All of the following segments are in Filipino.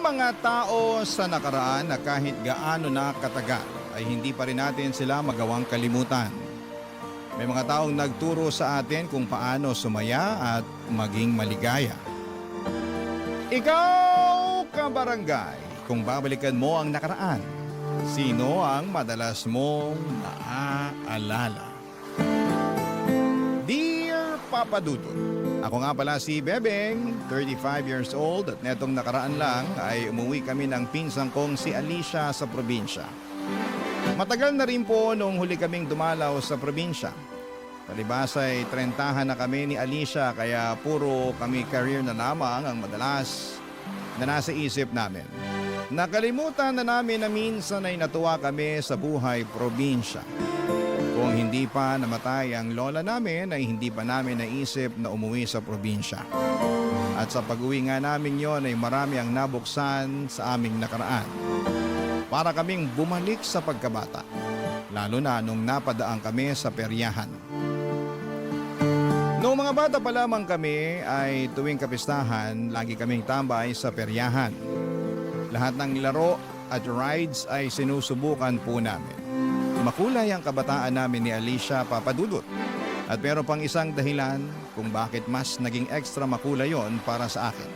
mga tao sa nakaraan na kahit gaano na katagal ay hindi pa rin natin sila magawang kalimutan. May mga taong nagturo sa atin kung paano sumaya at maging maligaya. Ikaw, kabarangay, kung babalikan mo ang nakaraan, sino ang madalas mong naaalala? Dear Papa Dudut, ako nga pala si Bebeng, 35 years old at netong nakaraan lang ay umuwi kami ng pinsang kong si Alicia sa probinsya. Matagal na rin po nung huli kaming dumalaw sa probinsya. Palibas ay 30 na kami ni Alicia kaya puro kami career na lamang ang madalas na nasa isip namin. Nakalimutan na namin na minsan ay natuwa kami sa buhay probinsya. Kung hindi pa namatay ang lola namin ay hindi pa namin naisip na umuwi sa probinsya. At sa pag-uwi nga namin yon ay marami ang nabuksan sa aming nakaraan. Para kaming bumalik sa pagkabata, lalo na nung napadaan kami sa peryahan. Noong mga bata pa lamang kami ay tuwing kapistahan, lagi kaming tambay sa peryahan. Lahat ng laro at rides ay sinusubukan po namin. Makulay ang kabataan namin ni Alicia, Papa Dudut. At meron pang isang dahilan kung bakit mas naging extra makulay yon para sa akin.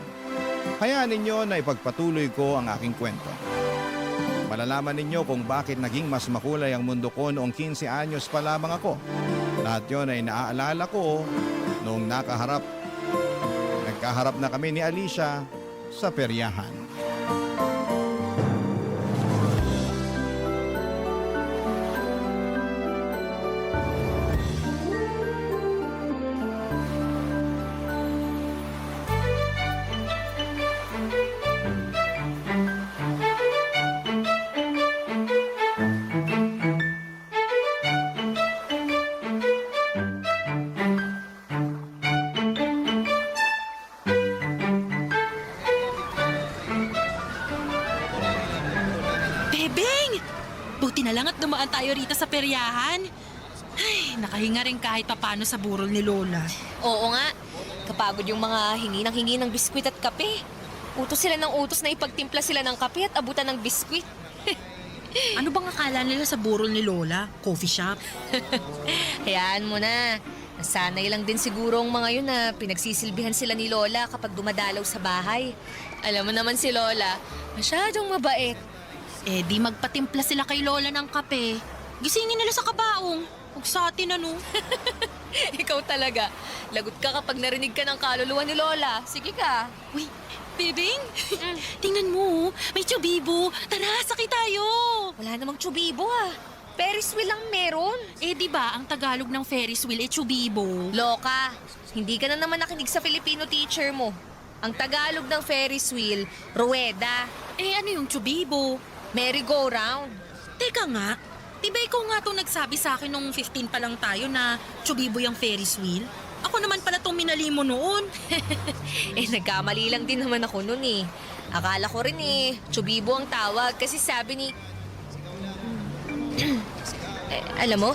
Hayaan ninyo na ipagpatuloy ko ang aking kwento. Malalaman ninyo kung bakit naging mas makulay ang mundo ko noong 15 anyos pa lamang ako. Lahat yon ay naaalala ko noong nagkaharap na kami ni Alicia sa peryahan. Bebeng! Buti na lang at dumaan tayo rito sa peryahan. Ay, nakahinga rin kahit papano sa burol ni Lola. Oo nga. Kapagod yung mga hingi ng biskwit at kape. Utos sila ng utos na ipagtimpla sila ng kape at abutan ng biskwit. Ano bang akala nila sa burol ni Lola? Coffee shop? Hayaan mo na. Nasanay lang din siguro ang mga yun na pinagsisilbihan sila ni Lola kapag dumadalaw sa bahay. Alam mo naman si Lola, masyadong mabait. Eh di magpatimpla sila kay Lola ng kape. Gisingin nila sa kabaong. Huwag sa atin ano. Ikaw talaga. Lagot ka kapag narinig ka ng kaluluwa ni Lola. Sige ka. Uy, Bebeng! Tingnan mo, may tsubibo. Tara, sakay tayo. Wala namang tsubibo ah. Ferris wheel lang meron. Eh di ba ang Tagalog ng Ferris wheel tsubibo? Loka, hindi ka na naman nakinig sa Filipino teacher mo. Ang Tagalog ng Ferris wheel, rueda. Eh ano yung tsubibo? Merry-go-round. Teka nga, di ba ikaw nga itong nagsabi sa akin nung 15 pa lang tayo na tsubibo yung Ferris wheel? Ako naman pala itong minali mo noon. Eh, nagkamali lang din naman ako noon eh. Akala ko rin eh, tsubibo ang tawag kasi sabi ni... alam mo,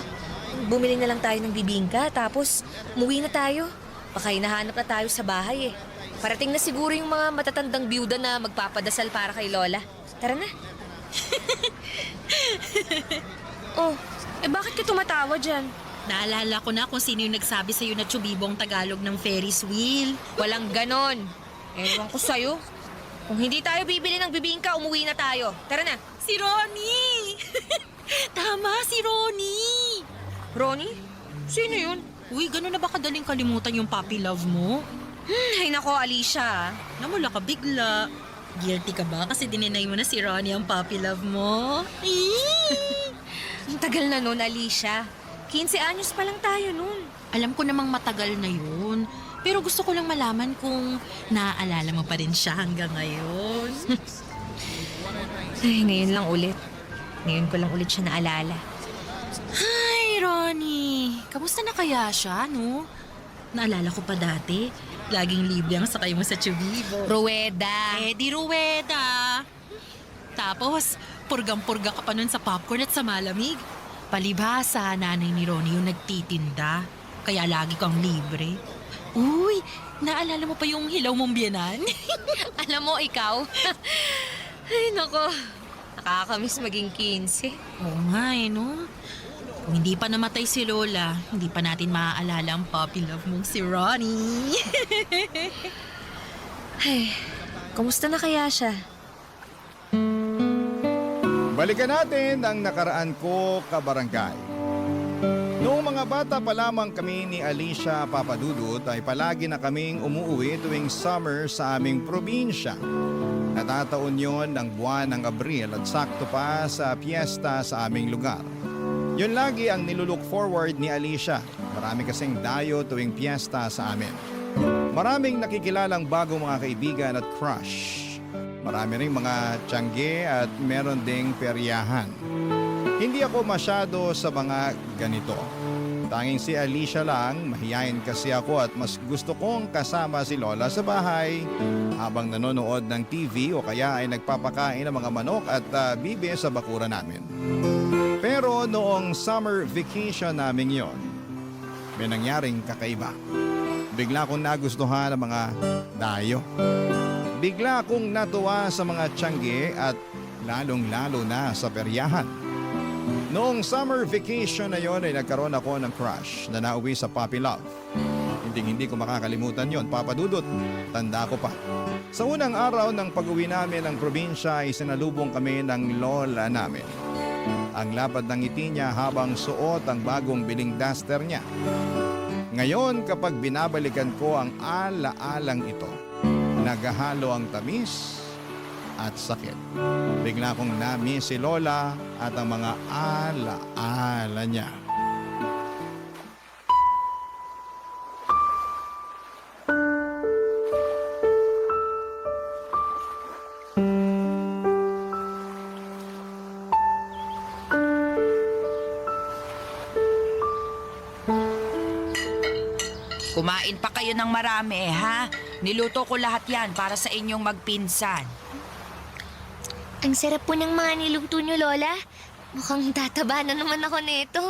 bumili na lang tayo ng bibingka tapos umuwi na tayo. Baka hinahanap na tayo sa bahay eh. Parating na siguro yung mga matatandang byuda na magpapadasal para kay Lola. Tara na. Oh, eh bakit ka tumatawa dyan? Naalala ko na kung sino yung nagsabi sa'yo na tsubibo ang Tagalog ng Ferris wheel. Walang ganon. Ewan ko sa'yo. Kung hindi tayo bibili ng bibingka, umuwi na tayo. Tara na. Si Ronnie! Tama, si Ronnie! Ronnie? Sino yun? Uy, gano'n na ba kadaling kalimutan yung puppy love mo? Ay nako, Alicia. Namula ka bigla. Guilty ka ba kasi dininay mo na si Ronnie ang puppy love mo? Ang tagal na nun, Alicia. 15 anyos pa lang tayo nun. Alam ko namang matagal na yun. Pero gusto ko lang malaman kung naaalala mo pa rin siya hanggang ngayon. Ay, ngayon lang ulit. Ngayon ko lang ulit siya naalala. Hi, Ronnie. Kamusta na kaya siya, no? Naalala ko pa dati. Laging libre ang sakay mo sa tsubibo. Rueda. Eh, di ruweda. Tapos, purgang-purga ka pa nun sa popcorn at sa malamig. Palibhasa, nanay ni Ronnie yung nagtitinda. Kaya lagi kang libre. Uy, naalala mo pa yung hilaw mong biyanan? Alam mo, ikaw? Ay, nako. Nakakamiss maging 15. Oo nga no? Kung hindi pa namatay si Lola, hindi pa natin maaalala ang puppy love mong si Ronnie. Ay, kumusta na kaya siya? Balikan natin ang nakaraan ko kabarangay. Noong mga bata pa lamang kami ni Alicia Papadudut ay palagi na kaming umuwi tuwing summer sa aming probinsya. Natataon yon ng buwan ng Abril at sakto pa sa piyesta sa aming lugar. Yun lagi ang nilulook forward ni Alicia. Marami kasing dayo tuwing piyesta sa amin. Maraming nakikilalang bagong mga kaibigan at crush. Marami ring mga tiyangge at meron ding peryahan. Hindi ako masyado sa mga ganito. Tanging si Alicia lang, mahiyain kasi ako at mas gusto kong kasama si Lola sa bahay habang nanonood ng TV o kaya ay nagpapakain ng mga manok at bibe sa bakuran namin. Pero noong summer vacation namin yon, may nangyaring kakaiba. Bigla kong nagustuhan ang mga dayo. Bigla akong natuwa sa mga tiyangge at lalong-lalo na sa peryahan. Noong summer vacation na yon ay nagkaroon ako ng crush na nauwi sa puppy love. Hindi ko makakalimutan yon, Papa Dudut. Tanda ko pa. Sa unang araw ng pag-uwi namin ng probinsya ay sinalubong kami ng lola namin. Ang lapad ng ngiti niya habang suot ang bagong biling duster niya. Ngayon kapag binabalikan ko ang ala-alang ito, naghahalo ang tamis at sakit. Bigla kong na-miss si Lola at ang mga ala-ala niya. Kumain pa kayo ng marami, ha? Niluto ko lahat yan para sa inyong magpinsan. Ang sarap po ng mga niluto niyo, Lola. Mukhang tataba na naman ako nito.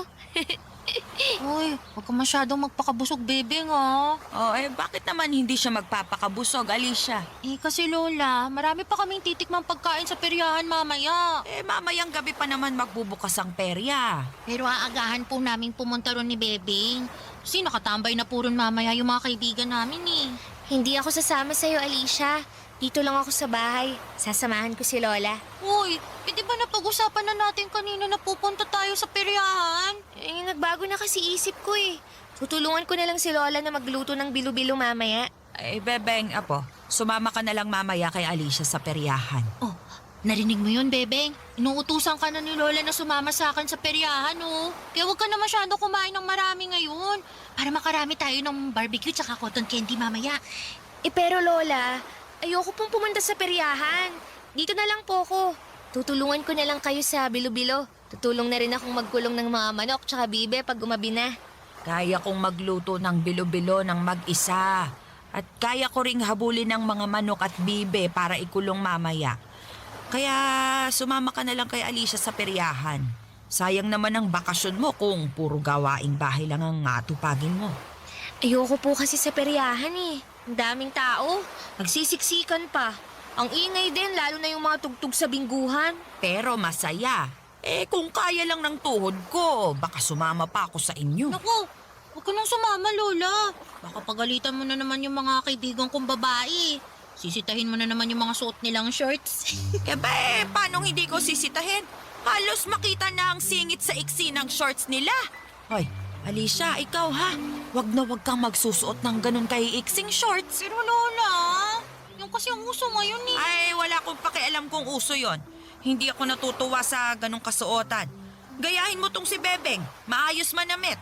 Uy, huwag ka masyadong magpakabusog, bebe nga. Oh, bakit naman hindi siya magpapakabusog, Alicia? Kasi Lola, marami pa kaming titikmang pagkain sa peryahan mamaya. Mamayang gabi pa naman magbubukas ang perya. Pero aagahan po namin pumunta ron ni Bebing. Kasi nakatambay na po ron mamaya yung mga kaibigan namin eh. Hindi ako sasama sa'yo, Alicia. Dito lang ako sa bahay. Sasamahan ko si Lola. Uy, di ba napag-usapan na natin kanina na pupunta tayo sa peryahan? Nagbago na kasi isip ko eh. Tutulungan ko na lang si Lola na magluto ng bilo-bilo mamaya. Bebeng, apo, sumama ka na lang mamaya kay Alicia sa peryahan. Oh, narinig mo yun, Bebeng? Inuutusan ka na ni Lola na sumama sa akin sa peryahan, oh. Kaya huwag ka na masyado kumain ng marami ngayon. Para makarami tayo ng barbecue tsaka cotton candy mamaya. Pero Lola, ayoko pong pumunta sa peryahan. Dito na lang po ako. Tutulungan ko na lang kayo sa bilo-bilo. Tutulong na rin akong magkulong ng mga manok tsaka bibe pag umabi na. Kaya kong magluto ng bilo-bilo ng mag-isa. At kaya ko ring habulin ng mga manok at bibe para ikulong mamaya. Kaya sumama ka na lang kay Alicia sa peryahan. Sayang naman ang bakasyon mo kung puro gawaing bahay lang ang atupagin mo. Ayoko po kasi sa peryahan eh. Ang daming tao. Nagsisiksikan pa. Ang ingay din, lalo na yung mga tugtog sa bingguhan. Pero masaya. Kung kaya lang ng tuhod ko, baka sumama pa ako sa inyo. Naku, huwag ka nang sumama, Lola. Baka pagalitan mo na naman yung mga kaibigan kong babae. Sisitahin mo na naman yung mga suot nilang shorts. Paano hindi ko sisitahin? Halos makita na ang singit sa iksi ng shorts nila. Hoy, Alicia, ikaw ha? Wag na wag kang magsusuot ng ganun kay iksing shorts. Pero Lola, yung kasi ang uso ngayon eh. Ay, wala akong pakialam kung uso yon. Hindi ako natutuwa sa ganung kasuotan. Gayahin mo tong si Bebeng. Maayos manamit.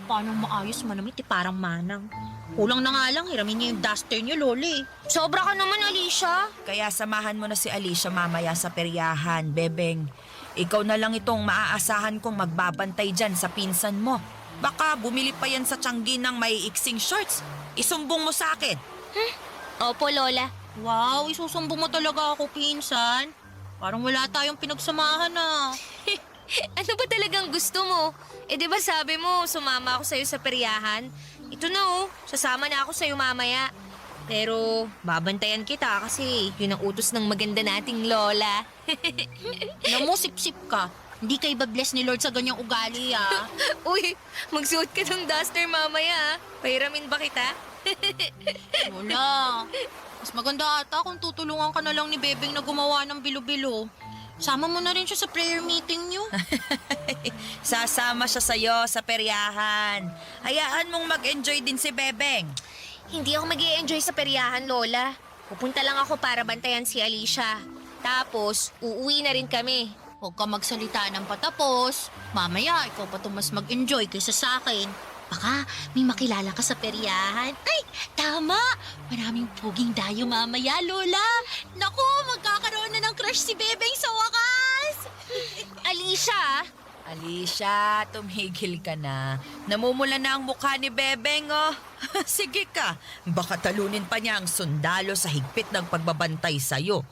Paano maayos manamit parang manang. Kulang na nga lang, hiramin niya yung duster niyo, Loli. Sobra ka naman, Alicia. Kaya samahan mo na si Alicia mamaya sa peryahan, Bebeng. Ikaw na lang itong maaasahan kong magbabantay dyan sa pinsan mo. Baka bumili pa yan sa tiyanggi ng may iksing shorts. Isumbong mo sa akin. Opo, Lola. Wow, isusumbo mo talaga ako, pinsan. Parang wala tayong pinagsamahan ah. Ano ba talagang gusto mo? Di ba sabi mo, sumama ako sa'yo sa peryahan? Ito na oh, sasama na ako sa'yo mamaya. Pero babantayan kita kasi yun ang utos ng maganda nating lola. Namusip-sip ka. Hindi ka iba-bless ni Lord sa ganyang ugali, ah. Uy, magsuot ka ng duster mamaya. Pahiramin ba kita? Lola, mas maganda ata kung tutulungan ka na lang ni Bebeng na gumawa ng bilo-bilo. Sama mo na rin siya sa prayer meeting niyo. Sasama siya sa'yo sa peryahan. Hayaan mong mag-enjoy din si Bebeng. Hindi ako mag-i-enjoy sa peryahan, Lola. Pupunta lang ako para bantayan si Alicia. Tapos, uuwi na rin kami. Huwag ka magsalita ng patapos. Mamaya, ikaw pa to mas mag-enjoy kaysa sa akin. Baka may makilala ka sa peryahan. Ay, tama! Maraming puging dayo mamaya, Lola. Naku, magkakaroon na ng crush si Bebeng sa wakas! Alicia! Alicia, tumigil ka na. Namumula na ang mukha ni Bebeng, oh. Sige ka, baka talunin pa niya ang sundalo sa higpit ng pagbabantay sa'yo.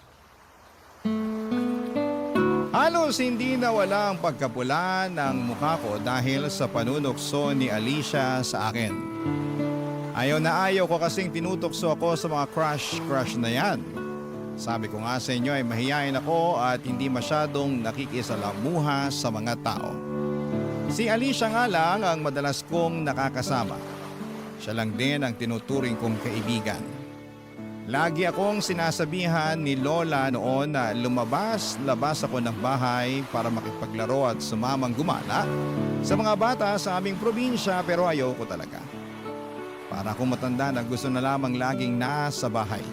Halos hindi nawala ang pagkapula ng mukha ko dahil sa panunukso ni Alicia sa akin. Ayaw na ayaw ko kasing tinutokso ako sa mga crush na yan. Sabi ko nga sa inyo ay mahihain ako at hindi masyadong nakikisalamuha sa mga tao. Si Alicia nga lang ang madalas kong nakakasama. Siya lang din ang tinuturing kong kaibigan. Lagi akong sinasabihan ni Lola noon na lumabas-labas ako ng bahay para makipaglaro at sumamang gumala sa mga bata sa aming probinsya pero ayaw ko talaga. Para akong matanda na gusto na lamang laging nasa bahay.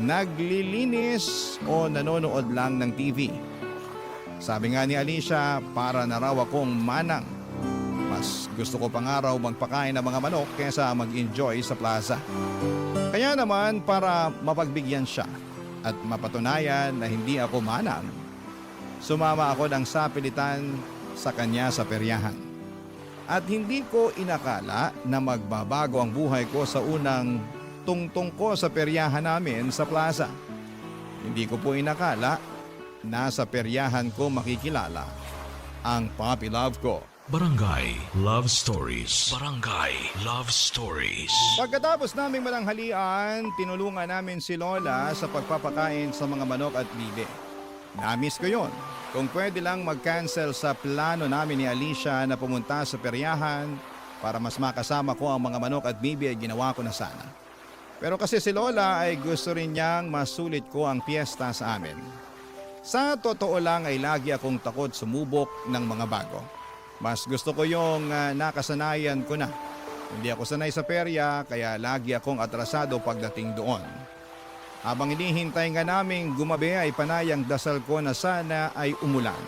Naglilinis o nanonood lang ng TV. Sabi nga ni Alicia, para na raw akong manang. Mas gusto ko pa nga raw magpakain ng mga manok kaysa mag-enjoy sa plaza. Kaya naman para mapagbigyan siya at mapatunayan na hindi ako manang, sumama ako ng sapilitan sa kanya sa peryahan. At hindi ko inakala na magbabago ang buhay ko sa unang tungtong ko sa peryahan namin sa plaza. Hindi ko po inakala na sa peryahan ko makikilala ang puppy love ko. Barangay Love Stories. Barangay Love Stories. Pagkatapos naming malanghalian, tinulungan namin si Lola sa pagpapakain sa mga manok at bibe. Namiss ko yon. Kung pwede lang mag-cancel sa plano namin ni Alicia na pumunta sa peryahan para mas makasama ko ang mga manok at bibe ay ginawa ko na sana. Pero kasi si Lola ay gusto rin niyang masulit ko ang piyesta sa amin. Sa totoo lang ay lagi akong takot sumubok ng mga bago. Mas gusto ko yung nakasanayan ko na. Hindi ako sanay sa perya kaya lagi akong atrasado pagdating doon. Habang hinihintay nga naming gumabi ay panayang dasal ko na sana ay umulan.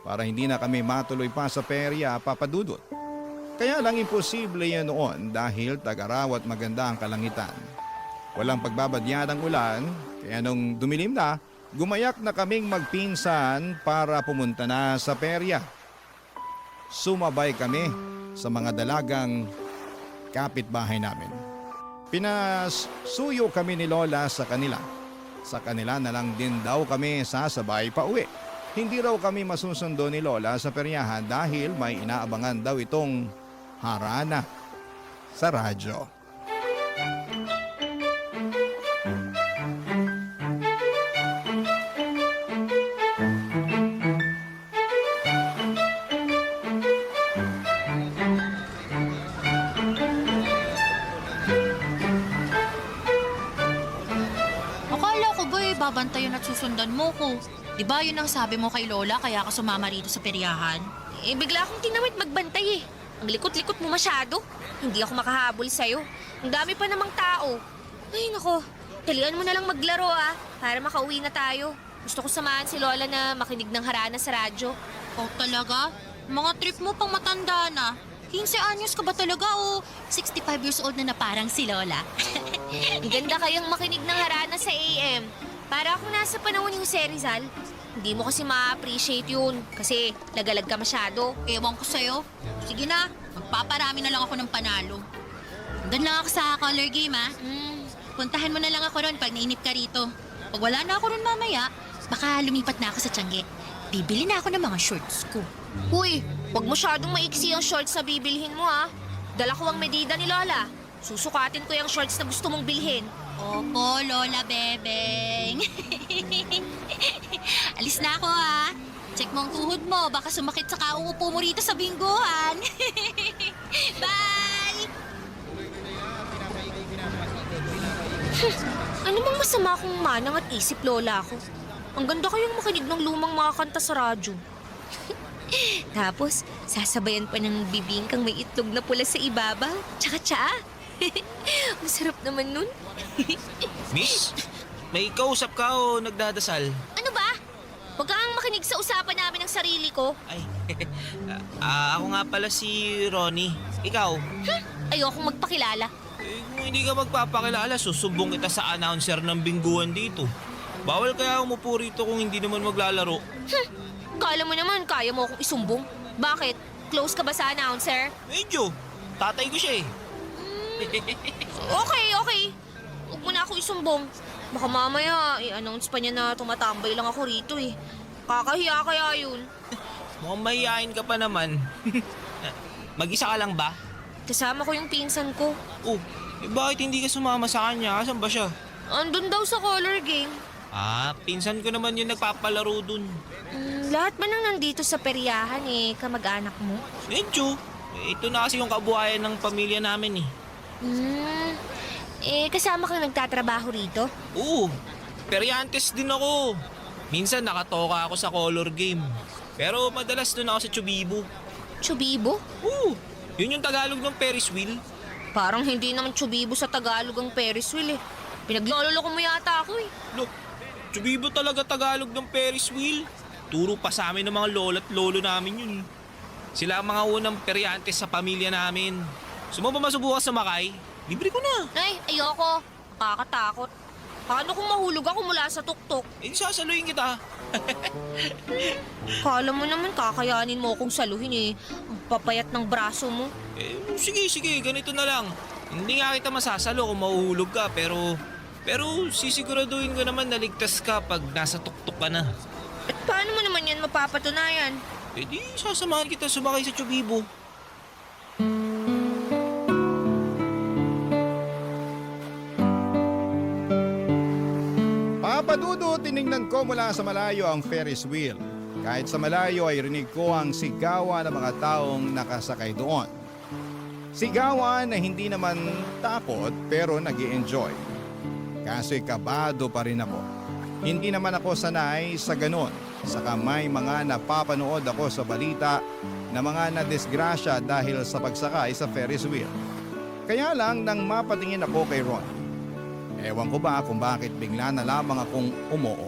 Para hindi na kami matuloy pa sa perya, papadudot. Kaya lang imposible yan noon dahil tagaraw at maganda ang kalangitan. Walang pagbabadya ng ulan kaya nung dumilim na, gumayak na kaming magpinsan para pumunta na sa perya. Sumabay kami sa mga dalagang kapitbahay namin. Pinasuyo kami ni Lola sa kanila. Sa kanila na lang din daw kami sasabay pa uwi. Hindi raw kami masusundo ni Lola sa peryahan dahil may inaabangan daw itong harana sa radyo. Babantayan at susundan mo ko. Di ba yun ang sabi mo kay Lola kaya ka sumama rito sa peryahan? Eh, bigla akong tinamit magbantay eh. Ang likot-likot mo masyado. Hindi ako makahabol sa'yo. Ang dami pa namang tao. Ay, nako. Dalian mo na lang maglaro ah, para makauwi na tayo. Gusto ko samahan si Lola na makinig ng harana sa radyo. Oh, talaga? Mga trip mo pang matanda na. 15 anyos ka ba talaga o 65 years old na parang si Lola? Ang ganda kayang makinig ng harana sa AM. Para ako nasa panahon ni Jose Rizal. Hindi mo kasi ma-appreciate yun kasi lagalag ka masyado. Ewan ko sa'yo. Sige na, magpaparami na lang ako ng panalo. Doon lang ako sa color game ha. Puntahan mo na lang ako ron pag nainip ka rito. Pag wala na ako ron mamaya, baka lumipat na ako sa Tiangge. Bibili na ako ng mga shorts ko. Uy, huwag masyadong maiksi ang shorts na bibilhin mo ha. Dala ko ang medida ni Lola. Susukatin ko yung shorts na gusto mong bilhin. Opo, Lola Bebeng. Alis na ako ha. Check mo ang tuhod mo. Baka sumakit sa kauupo mo rito sa bingguhan. Bye! Ano bang masama kung manang at isip, Lola ko? Ang ganda kayong makinig ng lumang mga kanta sa radyo. Tapos, sasabayan pa ng bibingkang may itlog na pula sa ibabaw. Tsaka tsaa. Masarap naman nun. Miss, may kausap ka o nagdadasal? Ano ba? Huwag kang makinig sa usapan namin ng sarili ko. Ay, ako nga pala si Ronnie. Ikaw? Ayokong magpakilala. Kung hindi ka magpapakilala, susumbong kita sa announcer ng bingguan dito. Bawal kaya umupo rito kung hindi naman maglalaro. Kala mo naman, kaya mo akong isumbong. Bakit? Close ka ba sa announcer? Medyo. Tatay ko siya eh. Okay. Huwag mo na ako isumbong. Baka mamaya, i-announce pa niya na tumatambay lang ako rito eh. Kakahiya kaya yun. Mukhang mahihain ka pa naman. Mag-isa ka lang ba? Kasama ko yung pinsan ko. Oh, bakit hindi ka sumama sa kanya? Asan ba siya? Andun daw sa color game. Pinsan ko naman yung nagpapalaro dun. Lahat ba nang nandito sa peryahan kamag-anak mo? Medyo. Ito na kasi yung kabuhayan ng pamilya namin eh. Kasama kang nagtatrabaho rito? Oo, peryantes din ako. Minsan nakatoka ako sa color game. Pero madalas doon ako sa Chubibo. Chubibo? Oo, yun yung Tagalog ng Ferris wheel. Parang hindi naman Chubibo sa Tagalog ang Ferris wheel eh. Pinagloloko mo yata ako eh. Look, Chubibo talaga Tagalog ng Ferris wheel. Turo pa sa amin ng mga lolo at lolo namin yun. Sila ang mga unang peryantes sa pamilya namin. Gusto mo ba masubukan sumakay? Libre ko na. Ay, ayoko. Nakakatakot. Paano kung mahulog ako mula sa tuktok? Sasaluhin kita. Kala mo naman kakayanin mo akong saluhin eh. Ang papayat ng braso mo. Sige, ganito na lang. Hindi nga kita masasalo kung mahuhulog ka, pero sisiguraduhin ko naman na ligtas ka pag nasa tuktok ka na. At paano mo naman yan mapapatunayan? Di sasamahan kita sumakay sa Chubibo. Papadudo, tiningnan ko mula sa malayo ang Ferris wheel. Kahit sa malayo ay rinig ko ang sigawan ng mga taong nakasakay doon. Sigawan na hindi naman takot pero nag-i-enjoy. Kaso'y kabado pa rin ako. Hindi naman ako sanay sa ganon. Saka may mga napapanood ako sa balita na mga nadisgrasya dahil sa pagsakay sa Ferris wheel. Kaya lang nang mapatingin ako kay Ron, ewan ko ba kung bakit bigla na lamang akong umoo.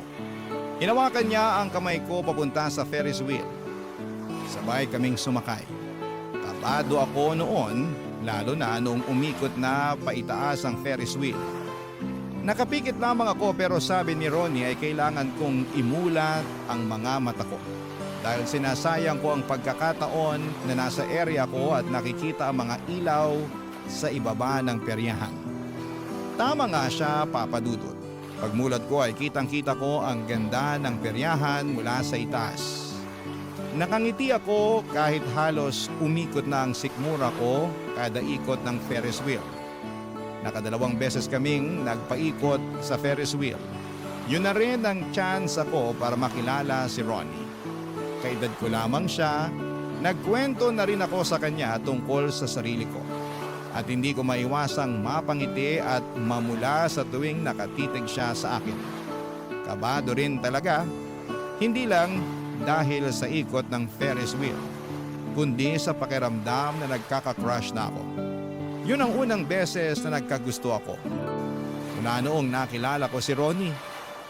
Hinawakan niya ang kamay ko papunta sa Ferris wheel. Sabay kaming sumakay. Kabado ako noon, lalo na noong umikot na paitaas ang Ferris wheel. Nakapikit lamang ako pero sabi ni Ronnie ay kailangan kong imulat ang mga mata ko. Dahil sinasayang ko ang pagkakataon na nasa area ko at nakikita ang mga ilaw sa ibaba ng peryahan. Tama nga siya, Papa Dudut. Pagmulat ko ay kitang-kita ko ang ganda ng peryahan mula sa itaas. Nakangiti ako kahit halos umikot na ang sikmura ko kada ikot ng Ferris wheel. Nakadalawang beses kaming nagpaikot sa Ferris wheel. Yun na rin ang chance ako para makilala si Ronnie. Kaedad ko lamang siya, nagkwento na rin ako sa kanya tungkol sa sarili ko. At hindi ko maiwasang mapangiti at mamula sa tuwing nakatitig siya sa akin. Kabado rin talaga, hindi lang dahil sa ikot ng Ferris wheel, kundi sa pakiramdam na nagkaka-crush na ako. Yun ang unang beses na nagkagusto ako. Mula noong nakilala ko si Ronnie,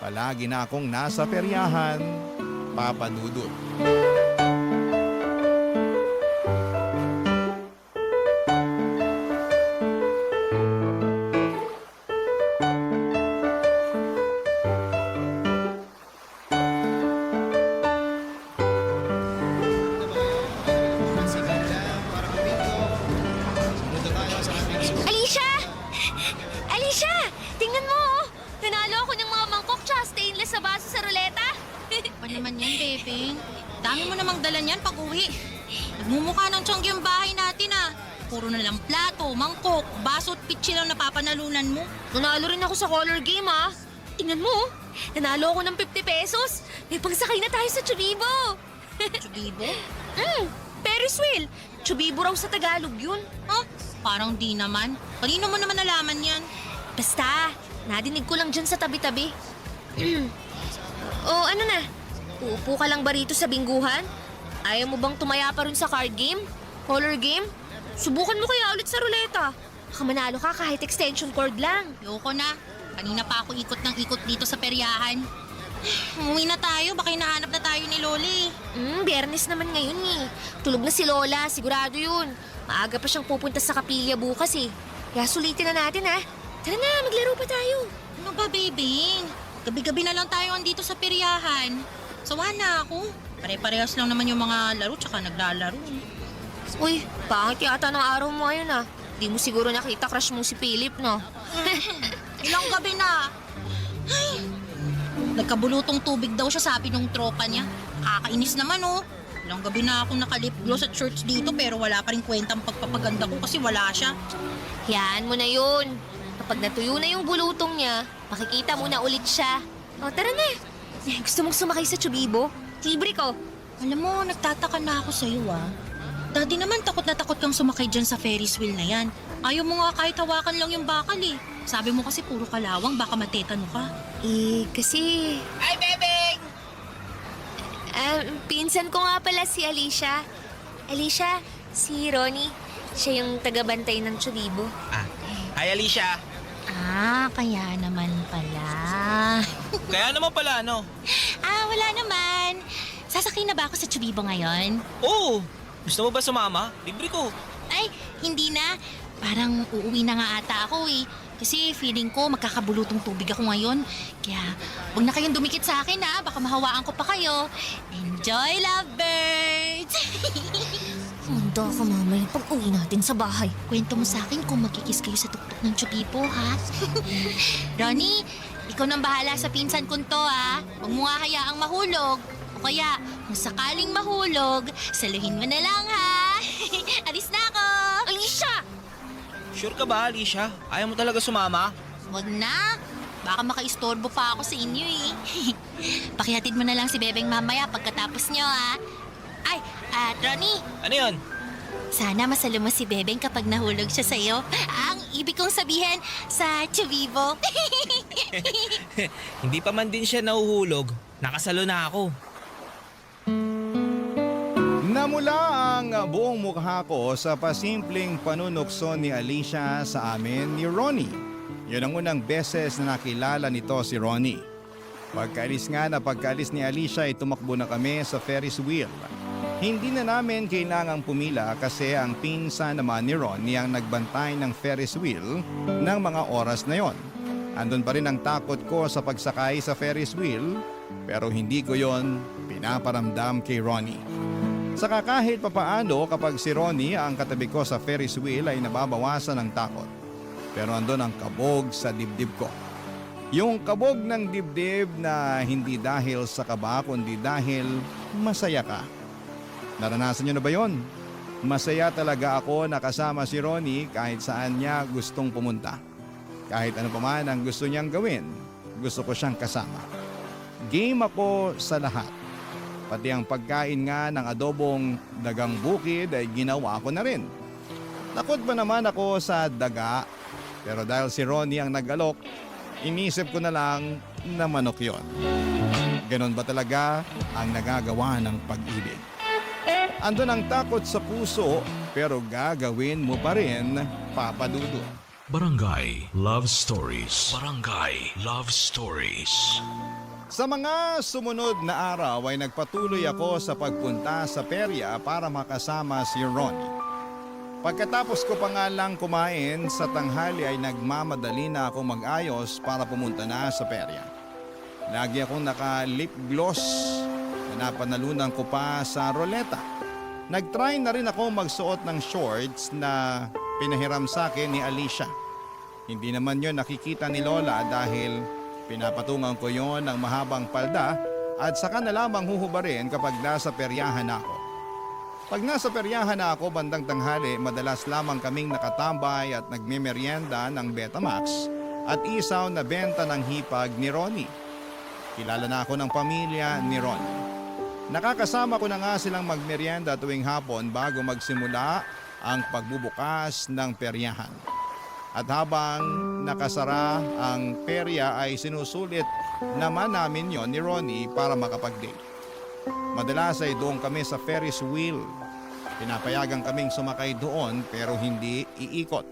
palagi na akong nasa peryahan, Papa Dudut. Alicia! Tingnan mo oh! Nanalo ako ng mga mangkok tsaka stainless na baso sa ruleta. Pa naman yan, Bebeng. Dami mo namang dala niyan pag uwi. Nagmumukha ng tiyanggi yung bahay natin ah. puro na lang plato, mangkok, baso at pitsi lang napapanalunan mo. Nanalo rin ako sa color game, ah. Tingnan mo, oh. Nanalo ako ng 50 pesos. May pangsakay na tayo sa Chubibo. Chubibo? Ferris wheel. Chubibo raw sa Tagalog yun. Ha? Parang di naman. Kanino mo naman nalaman yan? Basta, nadinig ko lang dyan sa tabi-tabi. O ano na? Uupo ka lang ba rito sa bingguhan? Ayaw mo bang tumaya pa rin sa card game? Color game? Subukan mo kaya ulit sa ruleta. Baka manalo ka kahit extension cord lang. Yoko na. Kanina pa ako ikot ng ikot dito sa peryahan. Umuwi na tayo, baka hinahanap na tayo ni Loli. Biyernes naman ngayon eh. Tulog na si Lola, sigurado yun. Maaga pa siyang pupunta sa kapilya bukas eh. Kaya sulitin na natin ha. Tara na, maglaro pa tayo. Ano ba, baby? Gabi-gabi na lang tayo andito sa peryahan. Sawa na ako. Pare-parehas lang naman yung mga laro tsaka naglalaro. Uy, pangit yata ng araw mo ngayon ah. Di mo siguro nakita crush mo si Philip, no? Ilang gabi na. Ay, nagkabulutong tubig daw siya sabi nung tropa niya. Kakainis naman oh. Ilang gabi na ako nakalip gloss at shorts dito pero wala pa rin kwentang pagpapaganda ko kasi wala siya. Hayaan mo na yun. Kapag natuyo na yung bulutong niya, makikita mo na ulit siya. O, tara na. Gusto mong sumakay sa Chubibo? Libre ko. Alam mo, nagtataka na ako sa'yo ah. Daddy naman takot na takot kang sumakay dyan sa Ferris wheel na yan. Ayaw mo nga kahit hawakan lang yung bakal eh. Sabi mo kasi puro kalawang, baka matetano ka. Kasi... Ay, bebeng! Pinsan ko nga pala si Alicia. Alicia, si Ronnie. Siya yung tagabantay ng Chubibo. Hi Alicia! Kaya naman pala. Kaya naman pala ano? Wala naman. Sasakay na ba ako sa Chubibo ngayon? Oo! Gusto mo ba sumama? Libre ko. Ay, hindi na. Parang uuwi na nga ata ako eh. Kasi feeling ko magkakabulutong tubig ako ngayon. Kaya huwag na kayong dumikit sa akin ha. Baka mahawaan ko pa kayo. Enjoy, lovebirds! Manda ka, mamay. Pag-uwi natin sa bahay. Kwento mo sa akin kung magkikis kayo sa tuktok ng Chubibo ha. Ronnie, ikaw nang bahala sa pinsan ko to ha. Huwag mo nga hayaang mahulog. O kaya, kung sakaling mahulog, saluhin mo na lang ha. Alis na ako! Alicia! Sure ka ba Alicia? Ayaw mo talaga sumama? Wag na. Baka makaistorbo pa ako sa inyo eh. Pakihatid mo na lang si Bebeng mamaya pagkatapos nyo ah. Ay, Ronnie, Ano yon? sana masalo mo si Bebeng kapag nahulog siya sa'yo. Ang ibig kong sabihin sa Chubibo. Hindi pa man din siya nahuhulog. Nakasalo na ako. Namula ang buong mukha ko sa pasimpleng panunukso ni Alicia sa amin ni Ronnie. Yun ang unang beses na nakilala nito si Ronnie. Pagkaalis ni Alicia ay tumakbo na kami sa Ferris wheel. Hindi na namin kailangang pumila kasi ang pinsan naman ni Ronnie ang nagbantay ng Ferris wheel ng mga oras na yon. Andun pa rin ang takot ko sa pagsakay sa Ferris wheel pero hindi ko yon pinaparamdam kay Ronnie. Saka kahit papaano kapag si Ronnie ang katabi ko sa Ferris wheel ay nababawasan ng takot. Pero andun ang kabog sa dibdib ko. Yung kabog ng dibdib na hindi dahil sa kaba kundi dahil masaya ka. Naranasan niyo na ba yon? Masaya talaga ako na kasama si Ronnie kahit saan niya gustong pumunta. Kahit ano pa man ang gusto niyang gawin, gusto ko siyang kasama. Game ako sa lahat. Pati ang pagkain nga ng adobong dagang bukid ay ginawa ko na rin. Takot pa naman ako sa daga, pero dahil si Ronnie ang nag-alok, inisip ko na lang na manok yon. Ganon ba talaga ang nagagawa ng pag-ibig? Andun ang takot sa puso, pero gagawin mo pa rin, Papa Dudu. Barangay Love Stories. Barangay Love Stories. Sa mga sumunod na araw ay nagpatuloy ako sa pagpunta sa perya para makasama si Ronnie. Pagkatapos ko pa nga lang kumain, sa tanghali ay nagmamadali na ako mag-ayos para pumunta na sa perya. Lagi akong naka-lip gloss na napanalunan ko pa sa roleta. Nag-try na rin ako magsuot ng shorts na pinahiram sa akin ni Alicia. Hindi naman yon nakikita ni Lola dahil pinapatungan ko yon ng mahabang palda at saka na lamang huhubarin kapag nasa peryahan ako. Pag nasa peryahan na ako bandang tanghali, madalas lamang kaming nakatambay at nagmemeryenda ng Betamax at isaw na benta ng hipag ni Ronnie. Kilala na ako ng pamilya ni Ronnie. Nakakasama ko na nga silang magmeryenda tuwing hapon bago magsimula ang pagbubukas ng peryahan. At habang nakasara ang perya ay sinusulit naman namin yon ni Ronnie para makapag-date. Madalas ay doon kami sa Ferris wheel. Pinapayagan kaming sumakay doon pero hindi iikot.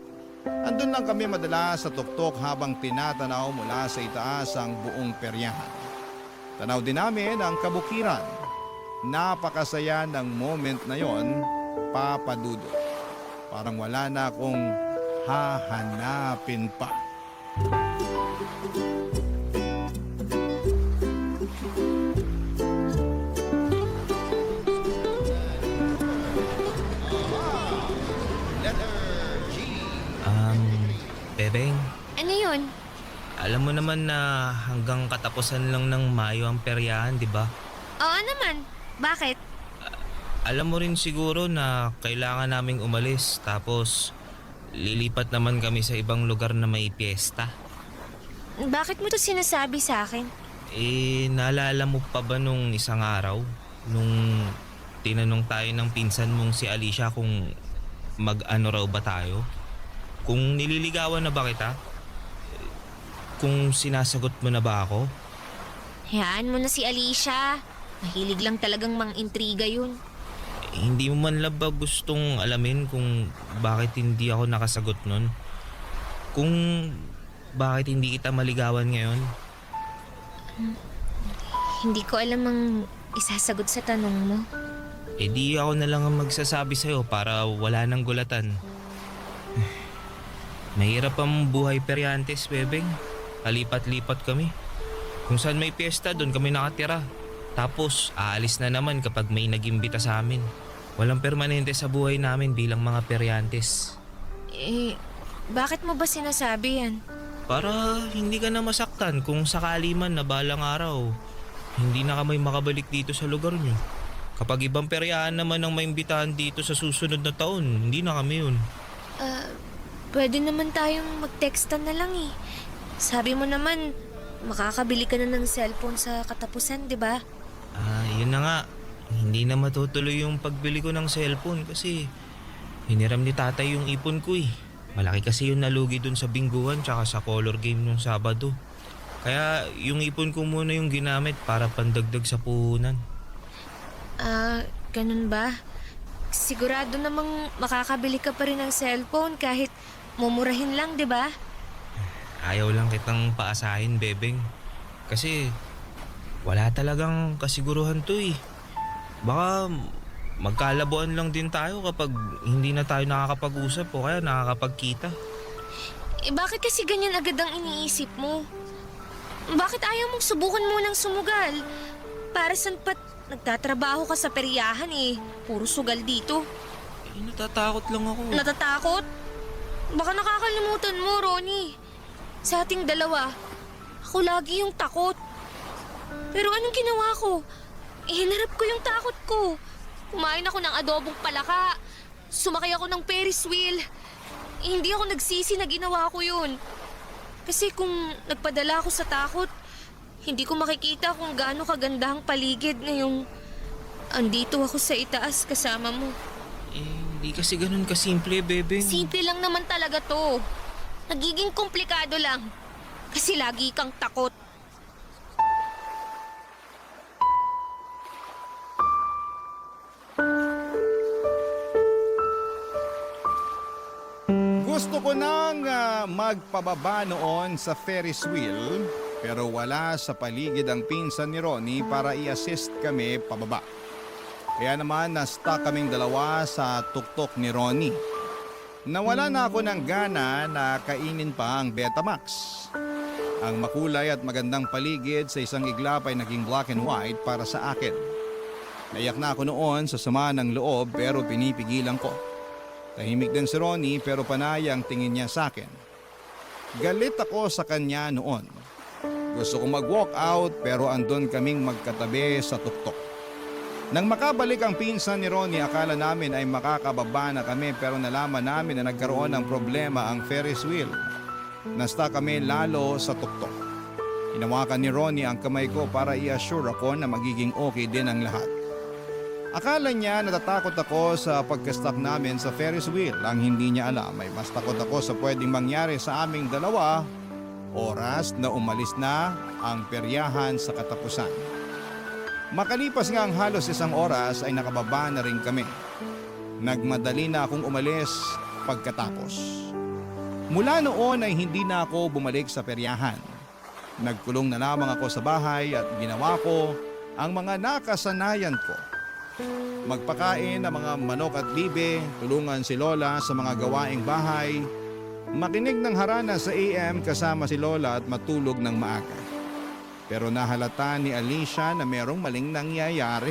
Andun lang kami madalas sa tuktok habang tinatanaw mula sa itaas ang buong peryahan. Tanaw din namin ang kabukiran. Napakasaya ng moment na yon, Papa Dudut. Parang wala na akong hahanapin pa. Bebeng, Ano yun? alam mo naman na hanggang katapusan lang ng Mayo ang peryahan, di ba? Oo naman. Bakit? Alam mo rin siguro na kailangan naming umalis tapos lilipat naman kami sa ibang lugar na may piyesta. Bakit mo to sinasabi sa akin? Naalala mo pa ba nung isang araw? Nung tinanong tayo ng pinsan mong si Alicia kung mag-ano raw ba tayo? Kung nililigawan na ba kita? Kung sinasagot mo na ba ako? Hayaan mo na si Alicia. Mahilig lang talagang mang-intriga yun. Hindi mo man lang ba gustong alamin kung bakit hindi ako nakasagot nun? Kung bakit hindi kita maligawan ngayon? Hindi ko alam ang isasagot sa tanong mo. Di ako na lang ang magsasabi sa'yo para wala nang gulatan. Mahirap ang buhay peryantes, Bebeng. Kalipat-lipat kami. Kung saan may piyesta, doon kami nakatira. Tapos, aalis na naman kapag may nagimbita sa amin. Walang permanente sa buhay namin bilang mga peryantes. Bakit mo ba sinasabi yan? Para hindi ka na masaktan kung sakali man na balang araw. Hindi na kami makabalik dito sa lugar nyo. Kapag ibang peryahan naman ang maimbitahan dito sa susunod na taon, hindi na kami yun. Pwede naman tayong mag-textan na lang eh. Sabi mo naman, makakabili ka na ng cellphone sa katapusan, di ba? Yun na nga. Hindi na matutuloy yung pagbili ko ng cellphone kasi hiniram ni tatay yung ipon ko eh. Malaki kasi yung nalugi dun sa bingguhan tsaka sa color game nung Sabado. Kaya yung ipon ko muna yung ginamit para pandagdag sa puhunan. Ganun ba? Sigurado namang makakabili ka pa rin ng cellphone kahit mumurahin lang, di ba? Ayaw lang kitang paasahin, Bebeng. Kasi wala talagang kasiguruhan to eh. Baka magkalabuan lang din tayo kapag hindi na tayo nakakapag-usap o kaya nakakapagkita. Bakit kasi ganyan agad ang iniisip mo? Bakit ayaw mong subukan munang sumugal? Para saan pat nagtatrabaho ka sa peryahan eh. Puro sugal dito. Natatakot lang ako. Natatakot? Baka nakakalimutan mo, Ronnie. Sa ating dalawa, ako lagi yung takot. Pero anong ginawa ko? Hinarap ko yung takot ko. Kumain ako ng adobong palaka. Sumakay ako ng Ferris wheel. Hindi ako nagsisi na ginawa ko yun. Kasi kung nagpadala ako sa takot, hindi ko makikita kung gaano kaganda ang paligid ngayong andito ako sa itaas kasama mo. Hindi kasi ganun kasimple, Bebeng. Simple lang naman talaga to. Nagiging komplikado lang. Kasi lagi kang takot. Gusto ko nang magpababa noon sa Ferris wheel pero wala sa paligid ang pinsan ni Ronnie para i-assist kami pababa. Kaya naman na-stuck kaming dalawa sa tuktok ni Ronnie. Nawala na ako ng gana na kainin pa ang Betamax. Ang makulay at magandang paligid sa isang iglap ay naging black and white para sa akin. Naiyak na ako noon sa sama ng loob pero pinipigilan ko. Tahimik din si Ronnie pero panay ang tingin niya sa akin. Galit ako sa kanya noon. Gusto kong mag-walk out pero andun kaming magkatabi sa tuktok. Nang makabalik ang pinsan ni Ronnie, akala namin ay makakababa na kami pero nalaman namin na nagkaroon ng problema ang Ferris wheel. Nasta kami lalo sa tuktok. Hinawakan ni Ronnie ang kamay ko para i-assure ako na magiging okay din ang lahat. Akala niya natatakot ako sa pagkastak namin sa Ferris wheel. Ang hindi niya alam ay mas takot ako sa pwedeng mangyari sa aming dalawa oras na umalis na ang peryahan sa katapusan. Makalipas nga ang halos 1 oras ay nakababa na rin kami. Nagmadali na akong umalis pagkatapos. Mula noon ay hindi na ako bumalik sa peryahan. Nagkulong na lamang ako sa bahay at ginawa ko ang mga nakasanayan ko. Magpakain ng mga manok at bibe, tulungan si Lola sa mga gawaing bahay, makinig ng harana sa AM kasama si Lola at matulog ng maaga. Pero nahalata ni Alicia na merong maling nangyayari.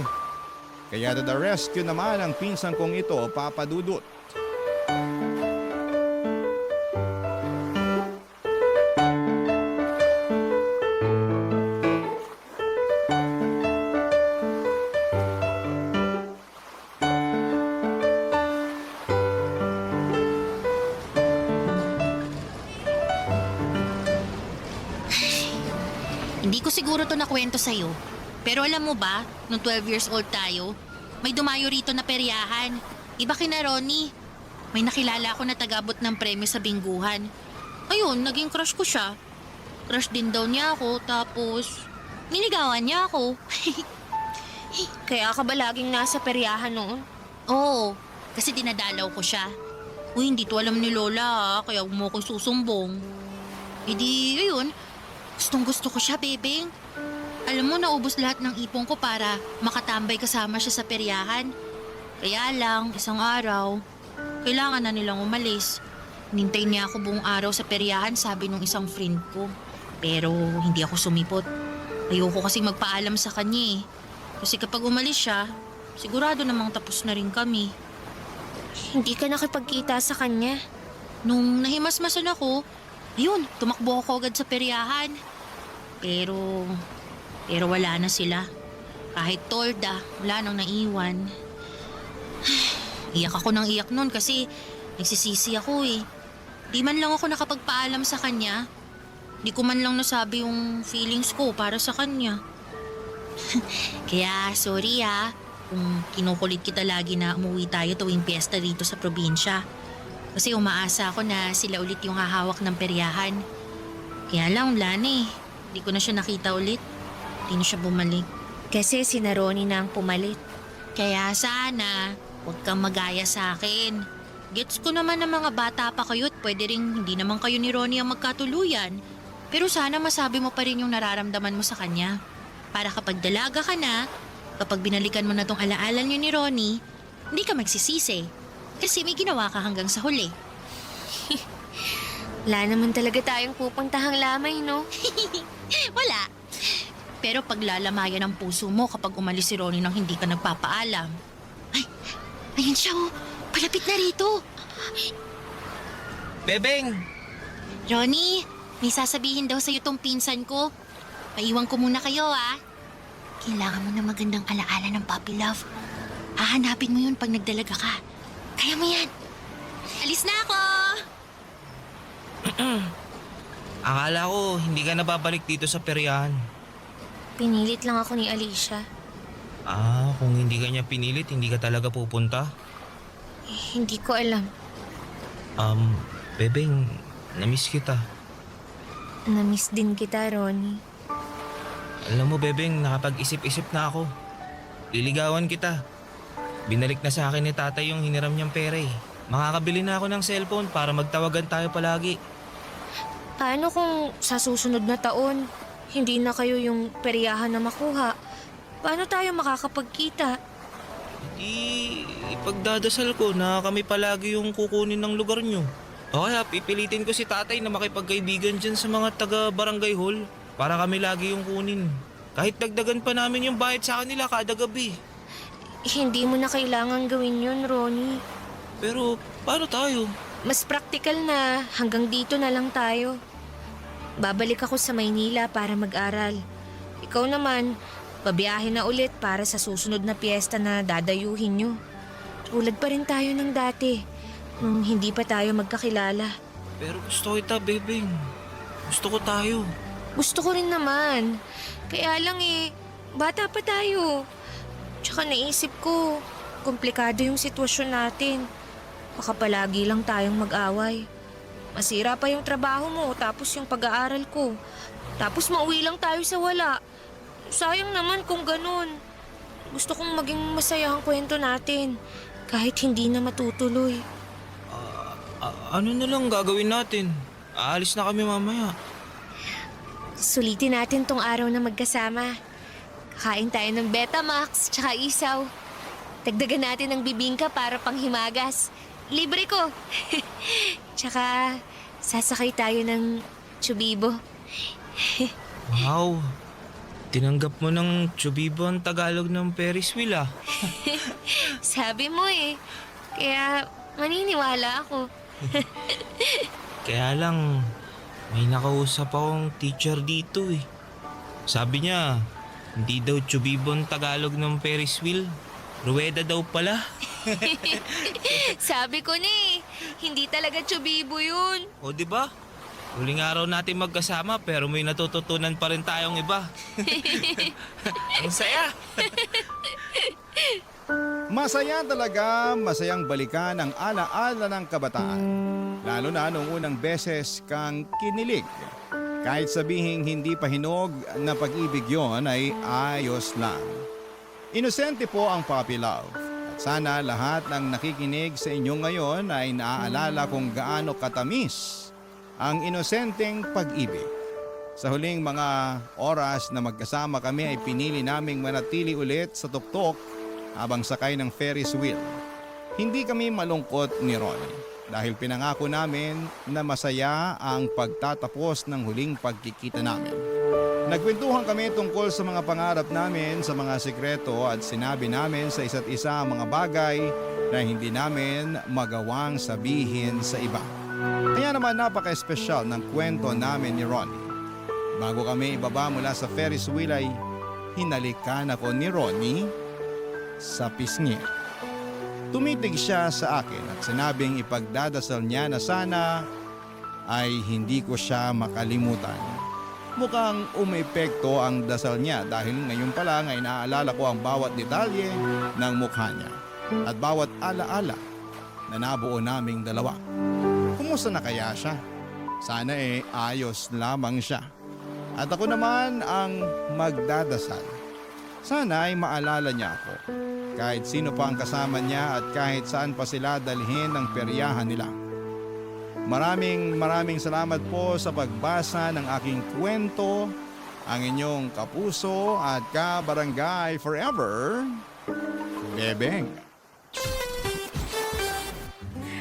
Kaya to the rescue naman ang pinsan kong ito, Papa Dudut. Hindi ko siguro to nakwento sa'yo. Pero alam mo ba, nung 12 years old tayo, may dumayo rito na peryahan. Iba kina Ronnie. May nakilala ako na tagabot ng premyo sa bingguhan. Ayun, naging crush ko siya. Crush din daw niya ako, tapos niligawan niya ako. Kaya ka ba laging nasa peryahan noon? Oo, kasi dinadalaw ko siya. Uy, hindi to alam ni Lola kaya huwag mo akong susumbong. E di, ayun, gustong gusto ko siya, bebeng. Alam mo, naubos lahat ng ipon ko para makatambay kasama siya sa peryahan. Kaya lang, isang araw, kailangan na nilang umalis. Nintay niya ako buong araw sa peryahan, sabi nung isang friend ko. Pero hindi ako sumipot. Ayoko kasi magpaalam sa kanya eh. Kasi kapag umalis siya, sigurado namang tapos na rin kami. Hindi ka nakipagkita sa kanya. Nung nahimasmasan ako, ayun, tumakbo ako agad sa peryahan. Pero wala na sila. Kahit tolda, wala nang naiwan. Iyak ako ng iyak nun kasi nagsisisi ako eh. Di man lang ako nakapagpaalam sa kanya. Di ko man lang nasabi yung feelings ko para sa kanya. Kaya sorry kung kinukulit kita lagi na umuwi tayo tuwing piyesta dito sa probinsya. Kasi umaasa ako na sila ulit yung hahawak ng peryahan. Kaya lang, wala na eh. Di ko na siya nakita ulit. Di na siya bumalik. Kasi si Ronnie na ang pumalit. Kaya sana, huwag kang magaya sa akin. Gets ko naman na mga bata pa kayo at pwede rin hindi naman kayo ni Ronnie ang magkatuluyan. Pero sana masabi mo pa rin yung nararamdaman mo sa kanya. Para kapag dalaga ka na, kapag binalikan mo na tong alaala niyo ni Ronnie, hindi ka magsisisi. Kasi may ginawa ka hanggang sa huli. Wala naman talaga tayong pupuntahang lamay, no? Wala. Pero paglalamayan ang puso mo kapag umalis si Ronnie nang hindi ka nagpapaalam. Ay, ayun siya oh. Palapit na rito. Bebeng! Ronnie, may sasabihin daw sa'yo tong pinsan ko. Maiwan ko muna kayo Kailangan mo na magandang alaala ng puppy love. Hahanapin mo yun pag nagdalaga ka. Kaya mo yan. Alis na ako! Akala ko hindi ka nababalik dito sa peryahan. Pinilit lang ako ni Alicia. Kung hindi ka niya pinilit, hindi ka talaga pupunta? Hindi ko alam. Bebeng, namiss kita. Namiss din kita, Ronnie. Alam mo, Bebeng, nakapag-isip-isip na ako. Liligawan kita. Binalik na sa akin ni tatay yung hiniram niyang pera eh. Makakabili na ako ng cellphone para magtawagan tayo palagi. Paano kung sa susunod na taon, hindi na kayo yung peryahan na makuha? Paano tayo makakapagkita? Ipagdadasal ko na kami palagi yung kukunin ng lugar niyo. O kaya pipilitin ko si tatay na makipagkaibigan dyan sa mga taga-barangay hall para kami lagi yung kunin. Kahit dagdagan pa namin yung bayad sa kanila kada gabi. Hindi mo na kailangan gawin yun, Ronnie. Pero paano tayo? Mas praktikal na hanggang dito na lang tayo. Babalik ako sa Maynila para mag-aral. Ikaw naman, Pabiyahe na ulit para sa susunod na piyesta na dadayuhin nyo. Tulad pa rin tayo ng dati, nung hindi pa tayo magkakilala. Pero gusto kita, Bebeng. Gusto ko tayo. Gusto ko rin naman. Kaya lang bata pa tayo. Tsaka naisip ko, komplikado yung sitwasyon natin. Baka palagi lang tayong mag-away. Masira pa yung trabaho mo, tapos yung pag-aaral ko. Tapos mauwi lang tayo sa wala. Sayang naman kung ganun. Gusto kong maging masaya ang kwento natin, kahit hindi na matutuloy. Ano na lang gagawin natin? Aalis na kami mamaya. Sulitin natin tong araw na magkasama. Kakain tayo ng Betamax tsaka isaw. Dagdagan natin ng bibingka para panghimagas. Libre ko. Tsaka sasakay tayo ng Chubibo. Wow. Tinanggap mo ng Chubibo ang Tagalog ng Ferris wheel ah. Sabi mo Kaya maniniwala ako. Kaya lang, may nakausap akong teacher dito eh. Sabi niya, hindi daw Chubibo ang Tagalog ng Ferris wheel. Ruweda daw pala. Sabi ko na hindi talaga Chubibo yun. O di ba? Huling araw natin magkasama pero may natututunan pa rin tayong iba. Ang saya! Masaya talaga, masayang balikan ang alaala ng kabataan. Lalo na nung unang beses kang kinilig. Kahit sabihing hindi pa hinog na pag-ibig yon ay ayos lang. Inosente po ang puppy love. At sana lahat ng nakikinig sa inyo ngayon ay naaalala kung gaano katamis ang inosenteng pag-ibig. Sa huling mga oras na magkasama kami ay pinili naming manatili ulit sa tuktok habang sakay ng Ferris wheel. Hindi kami malungkot ni Ronnie dahil pinangako namin na masaya ang pagtatapos ng huling pagkikita namin. Nagkwentuhan kami tungkol sa mga pangarap namin, sa mga sikreto at sinabi namin sa isa't isa ang mga bagay na hindi namin magawang sabihin sa iba. Kaya naman napaka-espesyal ng kwento namin ni Ronnie. Bago kami ibaba mula sa Ferris wheel ay hinalikan ako ni Ronnie sa pisngi. Tumitig siya sa akin at sinabing ipagdadasal niya na sana ay hindi ko siya makalimutan. Mukhang umepekto ang dasal niya dahil ngayon pa lang ay naaalala ko ang bawat detalye ng mukha niya at bawat alaala na nabuo naming dalawa. Kumusta na kaya siya? Sana ayos lamang siya. At ako naman ang magdadasal. Sana ay maalala niya ako. Kahit sino pa ang kasama niya at kahit saan pa sila dalhin ng peryahan nila. Maraming salamat po sa pagbasa ng aking kwento, ang inyong kapuso at kabarangay forever, Bebeng.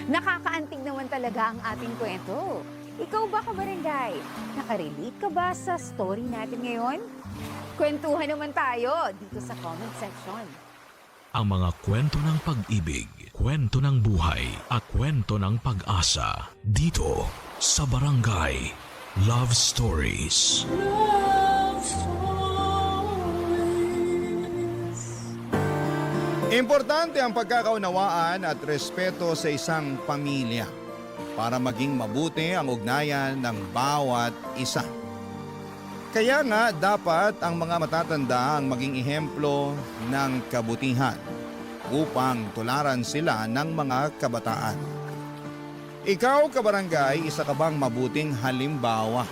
Nakakaantig naman talaga ang ating kwento. Ikaw ba, kabarangay? Nakarelate ka ba sa story natin ngayon? Kwentuhan naman tayo dito sa comment section. Ang mga kwento ng pag-ibig, kwento ng buhay at kwento ng pag-asa dito sa Barangay Love Stories. Importante ang pagkakaunawaan at respeto sa isang pamilya para maging mabuti ang ugnayan ng bawat isa. Kaya nga dapat ang mga matatanda ang maging ehemplo ng kabutihan upang tularan sila ng mga kabataan. Ikaw, kabarangay, isa ka bang mabuting halimbawa?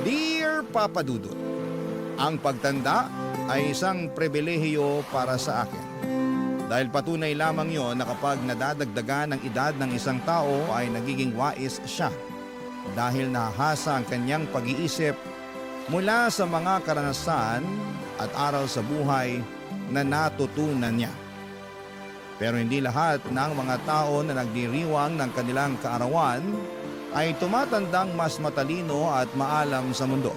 Dear Papa Dudut, ang pagtanda ay isang pribilehiyo para sa akin. Dahil patunay lamang yon na kapag nadadagdagan ang edad ng isang tao ay nagiging wais siya dahil nahasa ang kanyang pag-iisip mula sa mga karanasan at aral sa buhay na natutunan niya. Pero hindi lahat ng mga tao na nagdiriwang ng kanilang kaarawan ay tumatandang mas matalino at maalam sa mundo.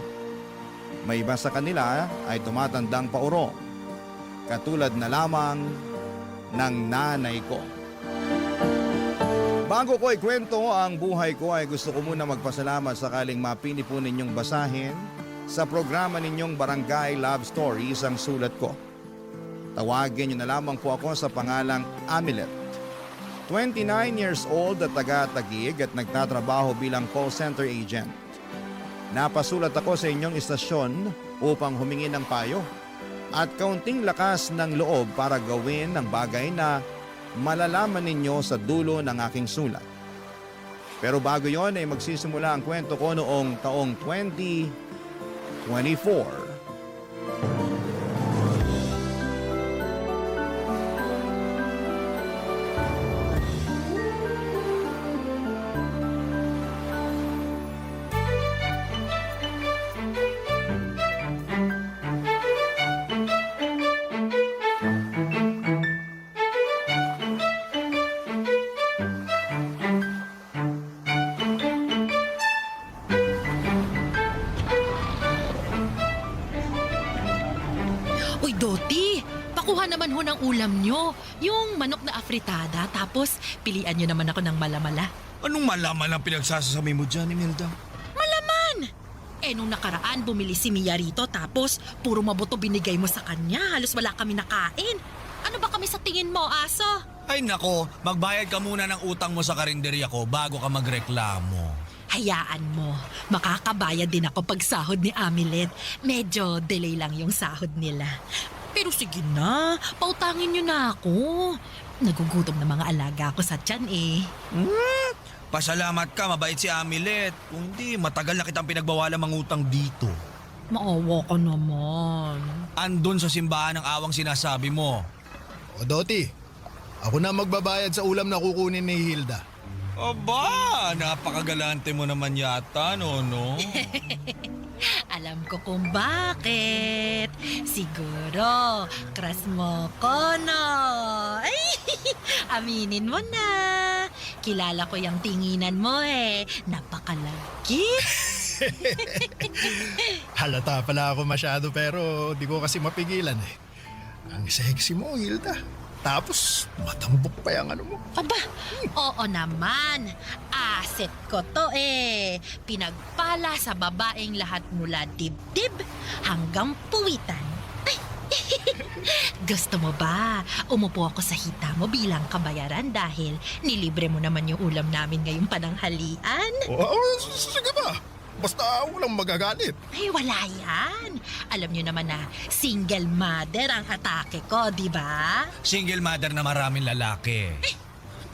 May iba sa kanila ay tumatandang pauro, katulad na lamang ng nanay ko. Bago ko ikwento ang buhay ko ay gusto ko muna magpasalamat sakaling mapili po ninyong basahin sa programa ninyong Barangay Love Stories ang sulat ko. Tawagin niyo na lamang po ako sa pangalang Amelet. 29 years old at taga-Taguig at nagtatrabaho bilang call center agent. Napasulat ako sa inyong istasyon upang humingi ng payo at kaunting lakas ng loob para gawin ang bagay na malalaman ninyo sa dulo ng aking sulat. Pero bago yon ay magsisimula ang kwento ko noong taong 2024. Uy, Doti! Pakuha naman ho ng ulam nyo. Yung manok na afritada, tapos pilian nyo naman ako ng malamala. Anong malaman ang pinagsasasabi mo dyan, Imelda? Malaman! Eh, nung nakaraan, bumili si Mia rito, tapos puro mabuto binigay mo sa kanya. Halos wala kami nakain. Ano ba kami sa tingin mo, aso? Ay nako, magbayad ka muna ng utang mo sa karinderya ko bago ka magreklamo. Hayaan mo, makakabayad din ako pag sahod ni Amelet. Medyo delay lang yung sahod nila. Pero sige na, pautangin nyo na ako. Nagugutom na mga alaga ko sa tiyan eh. Pasalamat ka, mabait si Amelet. Kung hindi, matagal na kitang pinagbawalang mangutang dito. Maawa ka naman. Andun sa simbahan ng awang sinasabi mo. O Doti, ako na magbabayad sa ulam na kukunin ni Hilda. Aba, napakagalante mo naman yata, no? Alam ko kung bakit. Siguro, crush mo ko, no? Ay, aminin mo na. Kilala ko yung tinginan mo eh. Napakalagkit. Halata pala ako masyado pero di ko kasi mapigilan eh. Ang sexy mo, Hilda. Tapos, matambok pa yung ano mo. Aba, oo naman. Asset ko to eh. Pinagpala sa babaeng lahat mula dibdib hanggang puwitan. Ay, gusto mo ba? Umupo ako sa hita mo bilang kabayaran dahil nilibre mo naman yung ulam namin ngayong pananghalian. Oo, sige ba? Basta walang magagalit. Ay, wala yan. Alam nyo naman na single mother ang atake ko, di ba? Single mother na maraming lalaki.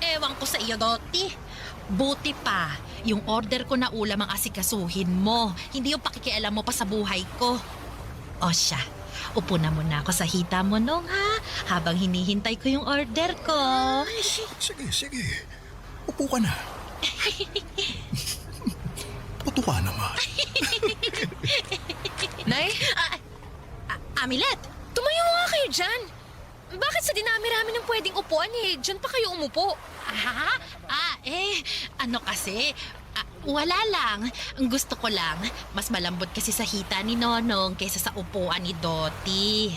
Ewan ko sa iyo, Doti. Buti pa, yung order ko na ulam ang asikasuhin mo. Hindi yung pakikialam mo pa sa buhay ko. O siya, upo na muna ako sa hita mo nung ha, habang hinihintay ko yung order ko. Sige. Upo ka na. Puto ka naman. Nay, Amelet! tumayo nga kayo dyan. Bakit sa dinami-rami ng pwedeng upuan eh? Dyan pa kayo umupo. Ano kasi, wala lang. Ang gusto ko lang, mas malambot kasi sa hita ni Nonong kaysa sa upuan ni Doti.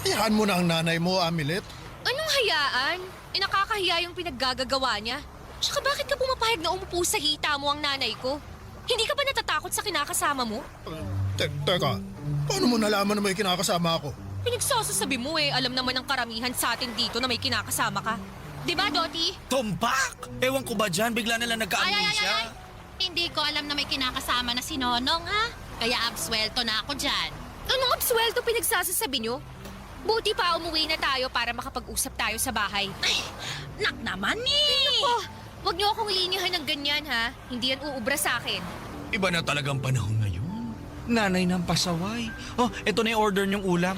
Hayaan mo na ang nanay mo, Amelet. Anong hayaan? Nakakahiya yung pinaggagawa niya. Tsaka bakit ka pumapayag na umupo sa hita mo ang nanay ko? Hindi ka ba natatakot sa kinakasama mo? Teka, paano mo nalaman na may kinakasama ako? Pinagsasasabi mo eh, alam naman ng karamihan sa atin dito na may kinakasama ka. Di ba, Doti? Tumpak! Ewan ko ba dyan, bigla na lang nagka-amnesia. Hindi ko alam na may kinakasama na si Nonong, ha? Kaya absuelto na ako dyan. Anong absuelto pinagsasasabi nyo? Buti pa umuwi na tayo para makapag-usap tayo sa bahay. Ay, nak naman eh! Oh, wag niyo akong linihan ng ganyan ha. Hindi yan uubra sa akin. Iba na talagang panahon ngayon. Nanay ng pasaway. Oh, eto na yung order niyong ulam.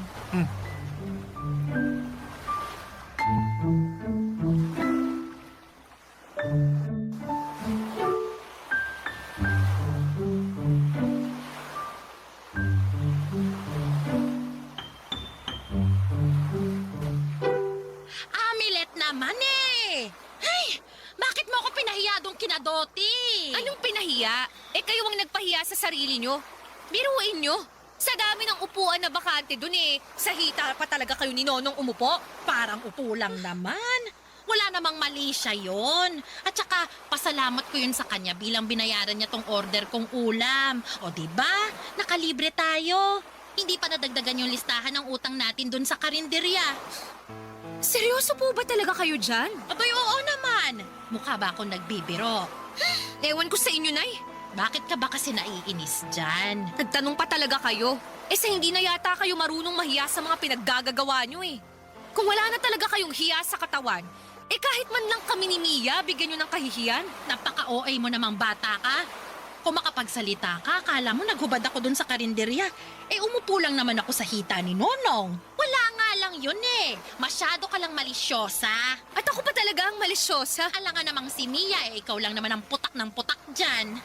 Amelet naman eh! Ay, bakit mo ako pinahiyadong kinadoti? Anong pinahiya? Eh kayo ang nagpahiya sa sarili nyo. Biruin nyo. Sa dami ng upuan na bakante dun eh. Sa hita pa talaga kayo ni Nonong umupo. Parang upo lang naman. Wala namang mali siya yun. At saka, pasalamat ko yun sa kanya bilang binayaran niya tong order kong ulam. O diba? Nakalibre tayo. Hindi pa nadagdagan yung listahan ng utang natin dun sa karinderya. Seryoso po ba talaga kayo dyan? Abay, oo naman. Mukha ba akong nagbibiro? Ewan ko sa inyo, Nay. Bakit ka ba kasi naiinis dyan? Nagtanong pa talaga kayo. Sa hindi na yata kayo marunong mahiya sa mga pinaggagagawa nyo eh. Kung wala na talaga kayong hiya sa katawan, kahit man lang kami ni Mia, bigyan nyo ng kahihiyan. Napaka-OA mo namang bata ka. Kung makapagsalita ka, akala mo naghubad ako dun sa karinderya. Umupo lang naman ako sa hita ni Nonong. Wala nga lang yun eh. Masyado ka lang malisyosa. At ako pa talaga ang malisyosa. Alangan namang si Mia, ikaw lang naman ang putak ng putak dyan.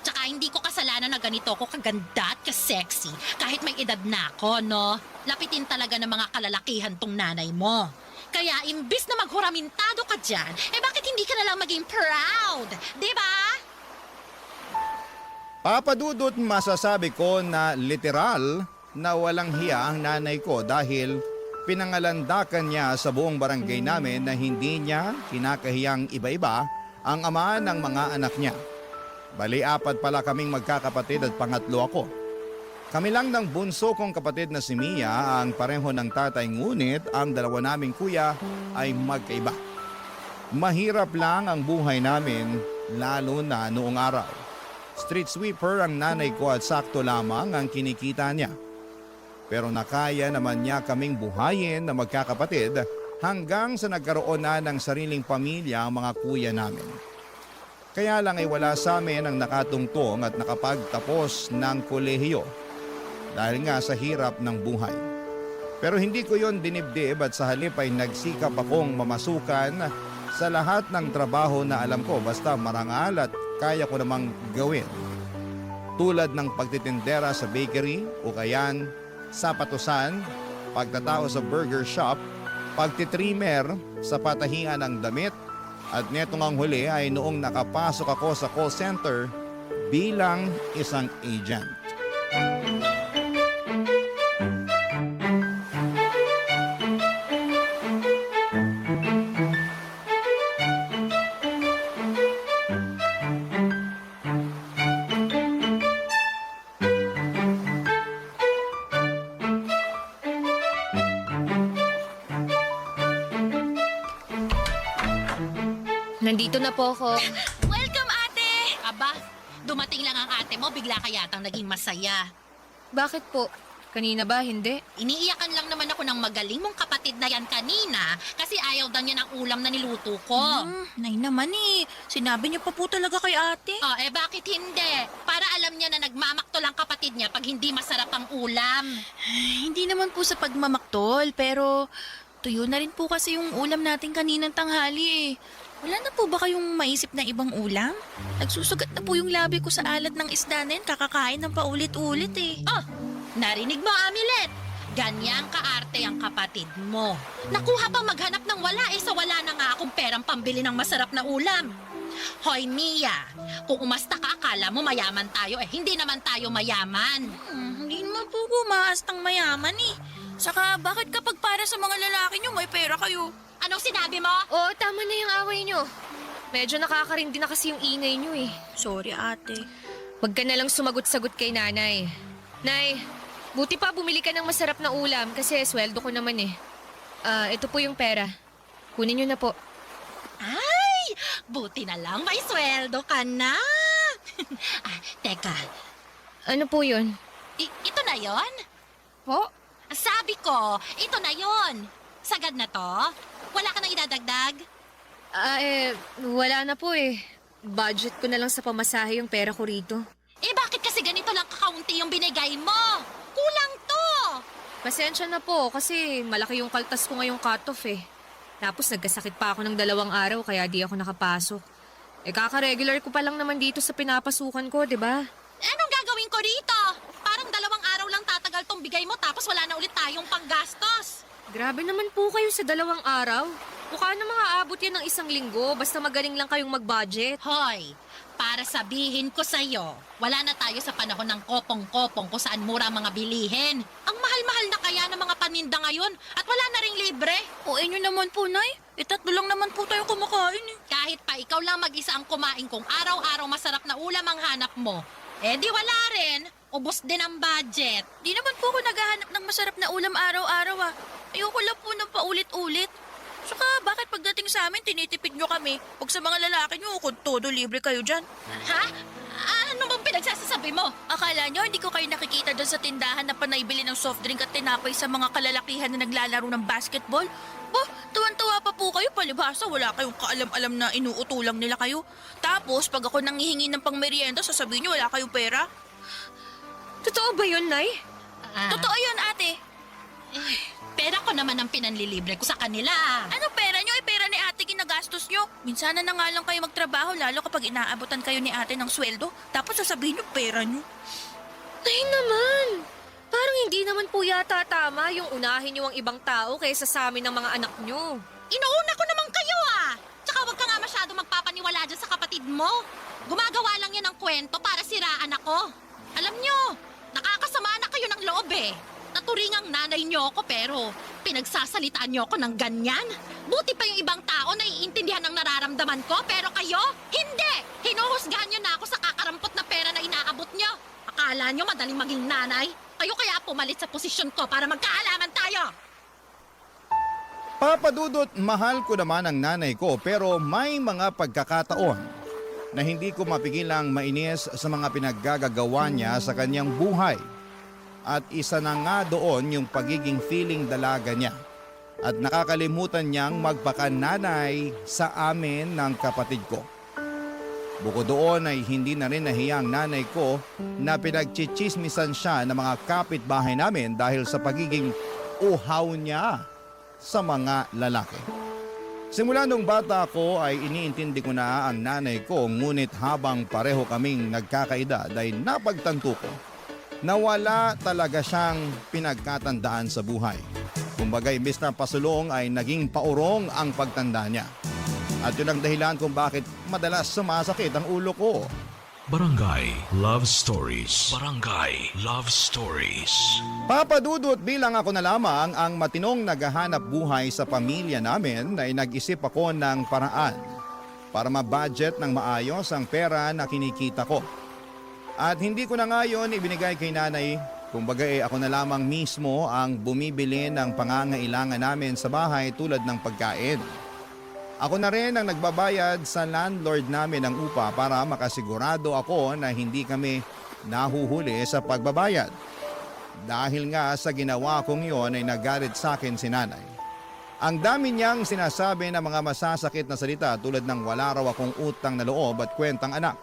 Tsaka hindi ko kasalanan na ganito ako kaganda at kasexy kahit may edad na ako, no? Lapitin talaga ng mga kalalakihan tong nanay mo. Kaya imbis na maghuramentado ka dyan, bakit hindi ka na lang maging proud? Diba? Papadudot masasabi ko na literal na walang hiya ang nanay ko dahil pinangalandakan niya sa buong barangay namin na hindi niya kinakahiyang iba-iba ang ama ng mga anak niya. Bali, 4 pala kaming magkakapatid at pangatlo ako. Kami lang ng bunso kong kapatid na si Mia ang pareho ng tatay, ngunit ang dalawa naming kuya ay magkaiba. Mahirap lang ang buhay namin lalo na noong araw. Street sweeper ang nanay ko at sakto lamang ang kinikita niya. Pero nakaya naman niya kaming buhayin na magkakapatid hanggang sa nagkaroon na ng sariling pamilya ang mga kuya namin. Kaya lang ay wala sa amin ang nakatungtong at nakapagtapos ng kolehiyo dahil nga sa hirap ng buhay. Pero hindi ko yon dinibdib at sa halip ay nagsikap akong mamasukan sa lahat ng trabaho na alam ko basta marangal at kaya ko namang gawin. Tulad ng pagtitindera sa bakery o kayan, sa patusan, pagtatao sa burger shop, pagtitrimmer sa patahingan ng damit, at netong ang huli ay noong nakapasok ako sa call center bilang isang agent. Nandito na po ako. Welcome, ate! Aba, dumating lang ang ate mo, bigla ka yatang naging masaya. Bakit po? Kanina ba? Hindi. Iniiyakan lang naman ako ng magaling mong kapatid na yan kanina kasi ayaw daw niya ng ulam na niluto ko. Nay naman sinabi niyo pa po talaga kay ate. Bakit hindi? Para alam niya na nagmamaktol ang kapatid niya pag hindi masarap ang ulam. Hindi naman po sa pagmamaktol, pero tuyo na rin po kasi yung ulam natin kaninang tanghali eh. Wala na po ba kayong maisip na ibang ulam? Nagsusugat na po yung labi ko sa alat ng isda na yun, kakakain ng paulit-ulit eh. Narinig mo, Amilet? Ganyang kaarte ang kapatid mo. Nakuha pa maghanap ng wala sa wala na nga akong perang pambili ng masarap na ulam. Hoy, Mia, kung umasta ka akala mo mayaman tayo hindi naman tayo mayaman. Hindi naman po kumaastang mayaman eh. Saka bakit kapag para sa mga lalaki nyo may pera kayo? Anong sinabi mo? Oo, tama na yung away nyo. Medyo nakakarindi na kasi yung ingay nyo eh. Sorry ate. Huwag ka na lang sumagot-sagot kay nanay. Nay, buti pa bumili ka ng masarap na ulam kasi sweldo ko naman eh. Ito po yung pera. Kunin nyo na po. Ay, buti na lang may sweldo ka na. Teka, Ano po yun? ito na yon? Po? Sabi ko, ito na yon. Sagad na to? Wala ka nang idadagdag? Wala na po eh. Budget ko na lang sa pamasahe yung pera ko rito. Bakit kasi ganito lang kakaunti yung binigay mo? Kulang to! Pasensya na po kasi malaki yung kaltas ko ngayong cut-off eh. Tapos nagkasakit pa ako ng 2 araw kaya di ako nakapasok. Kaka-regular ko pa lang naman dito sa pinapasukan ko, di ba? Anong gagawin ko dito? Parang 2 araw lang tatagal tong bigay mo tapos wala na ulit tayong panggastos. Grabe naman po kayo sa 2 araw. Mukha na mga aabot yan ng 1 linggo basta magaling lang kayong mag-budget. Hoy, para sabihin ko sa'yo, wala na tayo sa panahon ng kopong-kopong kung saan mura ang mga bilihin. Ang mahal mahal na kaya ng mga paninda ngayon at wala na ring libre. O nyo naman po, Nay. Tatlo lang naman po tayo kumakain eh. Kahit pa ikaw lang mag-isa ang kumain kung araw-araw masarap na ulam ang hanap mo, eh di wala rin. Ubos din ang budget. Di naman po ako naghahanap ng masarap na ulam araw-araw ah. Ayoko lang po ng paulit-ulit. Saka bakit pagdating sa amin tinitipid nyo kami? Pag sa mga lalaki nyo, kung todo libre kayo dyan. Ha? Ano bang pinagsasasabi mo? Akala nyo hindi ko kayo nakikita dyan sa tindahan na panaybili ng soft drink at tinapay sa mga kalalakihan na naglalaro ng basketball? Oh, tuwan-tuwa pa po kayo, palibhasa wala kayong kaalam-alam na inuutulang nila kayo. Tapos pag ako nanghihingi ng pangmerienda, sasabihin nyo wala kayong pera. Totoo ba yun, Nay? Totoo yun, ate. Pera ko naman ang pinanlilibre ko sa kanila. Ano pera nyo? Pera ni ate ginagastos nyo. Minsan na nga lang kayo magtrabaho lalo kapag inaabutan kayo ni ate ng sweldo. Tapos sasabihin nyo pera nyo. Ay naman! Parang hindi naman po yata tama yung unahin niyo ang ibang tao kaysa sa amin ng mga anak niyo. Inuuna ko naman kayo ah! Tsaka huwag ka nga masyado magpapaniwala dyan sa kapatid mo. Gumagawa lang yan ng kwento para siraan ako. Alam nyo, nakakasama na kayo ng loob eh. Naturingang nanay nyo ako pero pinagsasalitaan nyo ako ng ganyan. Buti pa yung ibang tao na iintindihan ang nararamdaman ko pero kayo, hindi! Hinuhusgahan nyo na ako sa kakarampot na pera na inaabot nyo. Akala nyo madaling maging nanay? Kayo kaya pumalit sa posisyon ko para magkaalaman tayo. Papa Dudut, mahal ko naman ang nanay ko pero may mga pagkakataon na hindi ko mapigilang mainis sa mga pinaggagawa niya sa kanyang buhay. At isa na nga doon yung pagiging feeling dalaga niya. At nakakalimutan niyang magpakananay sa amin ng kapatid ko. Bukod doon ay hindi na rin nahiya ang nanay ko na pinagchichismisan siya ng mga kapitbahay namin dahil sa pagiging uhaw niya sa mga lalaki. Simula nung bata ako ay iniintindi ko na ang nanay ko, ngunit habang pareho kaming nagkakaedad ay napagtanto ko na wala talaga siyang pinagkatandaan sa buhay. Kumbaga imbes na pasulong ay naging paurong ang pagtanda niya. At yun ang dahilan kung bakit madalas sumasakit ang ulo ko. Barangay Love Stories. Barangay Love Stories. Papa Dudut, bilang ako na lamang ang matinong naghahanap buhay sa pamilya namin ay nag-isip ako ng paraan para ma-budget ng maayos ang pera na kinikita ko. At hindi ko na ngayon ibinigay kay nanay, kumbaga ako na lamang mismo ang bumibili ng pangangailangan namin sa bahay tulad ng pagkain. Ako na rin ang nagbabayad sa landlord namin ng upa para makasigurado ako na hindi kami nahuhuli sa pagbabayad. Dahil nga sa ginawa kong yon ay nagalit sa akin si nanay. Ang dami niyang sinasabi na mga masasakit na salita tulad ng wala raw akong utang na loob at kwentang anak.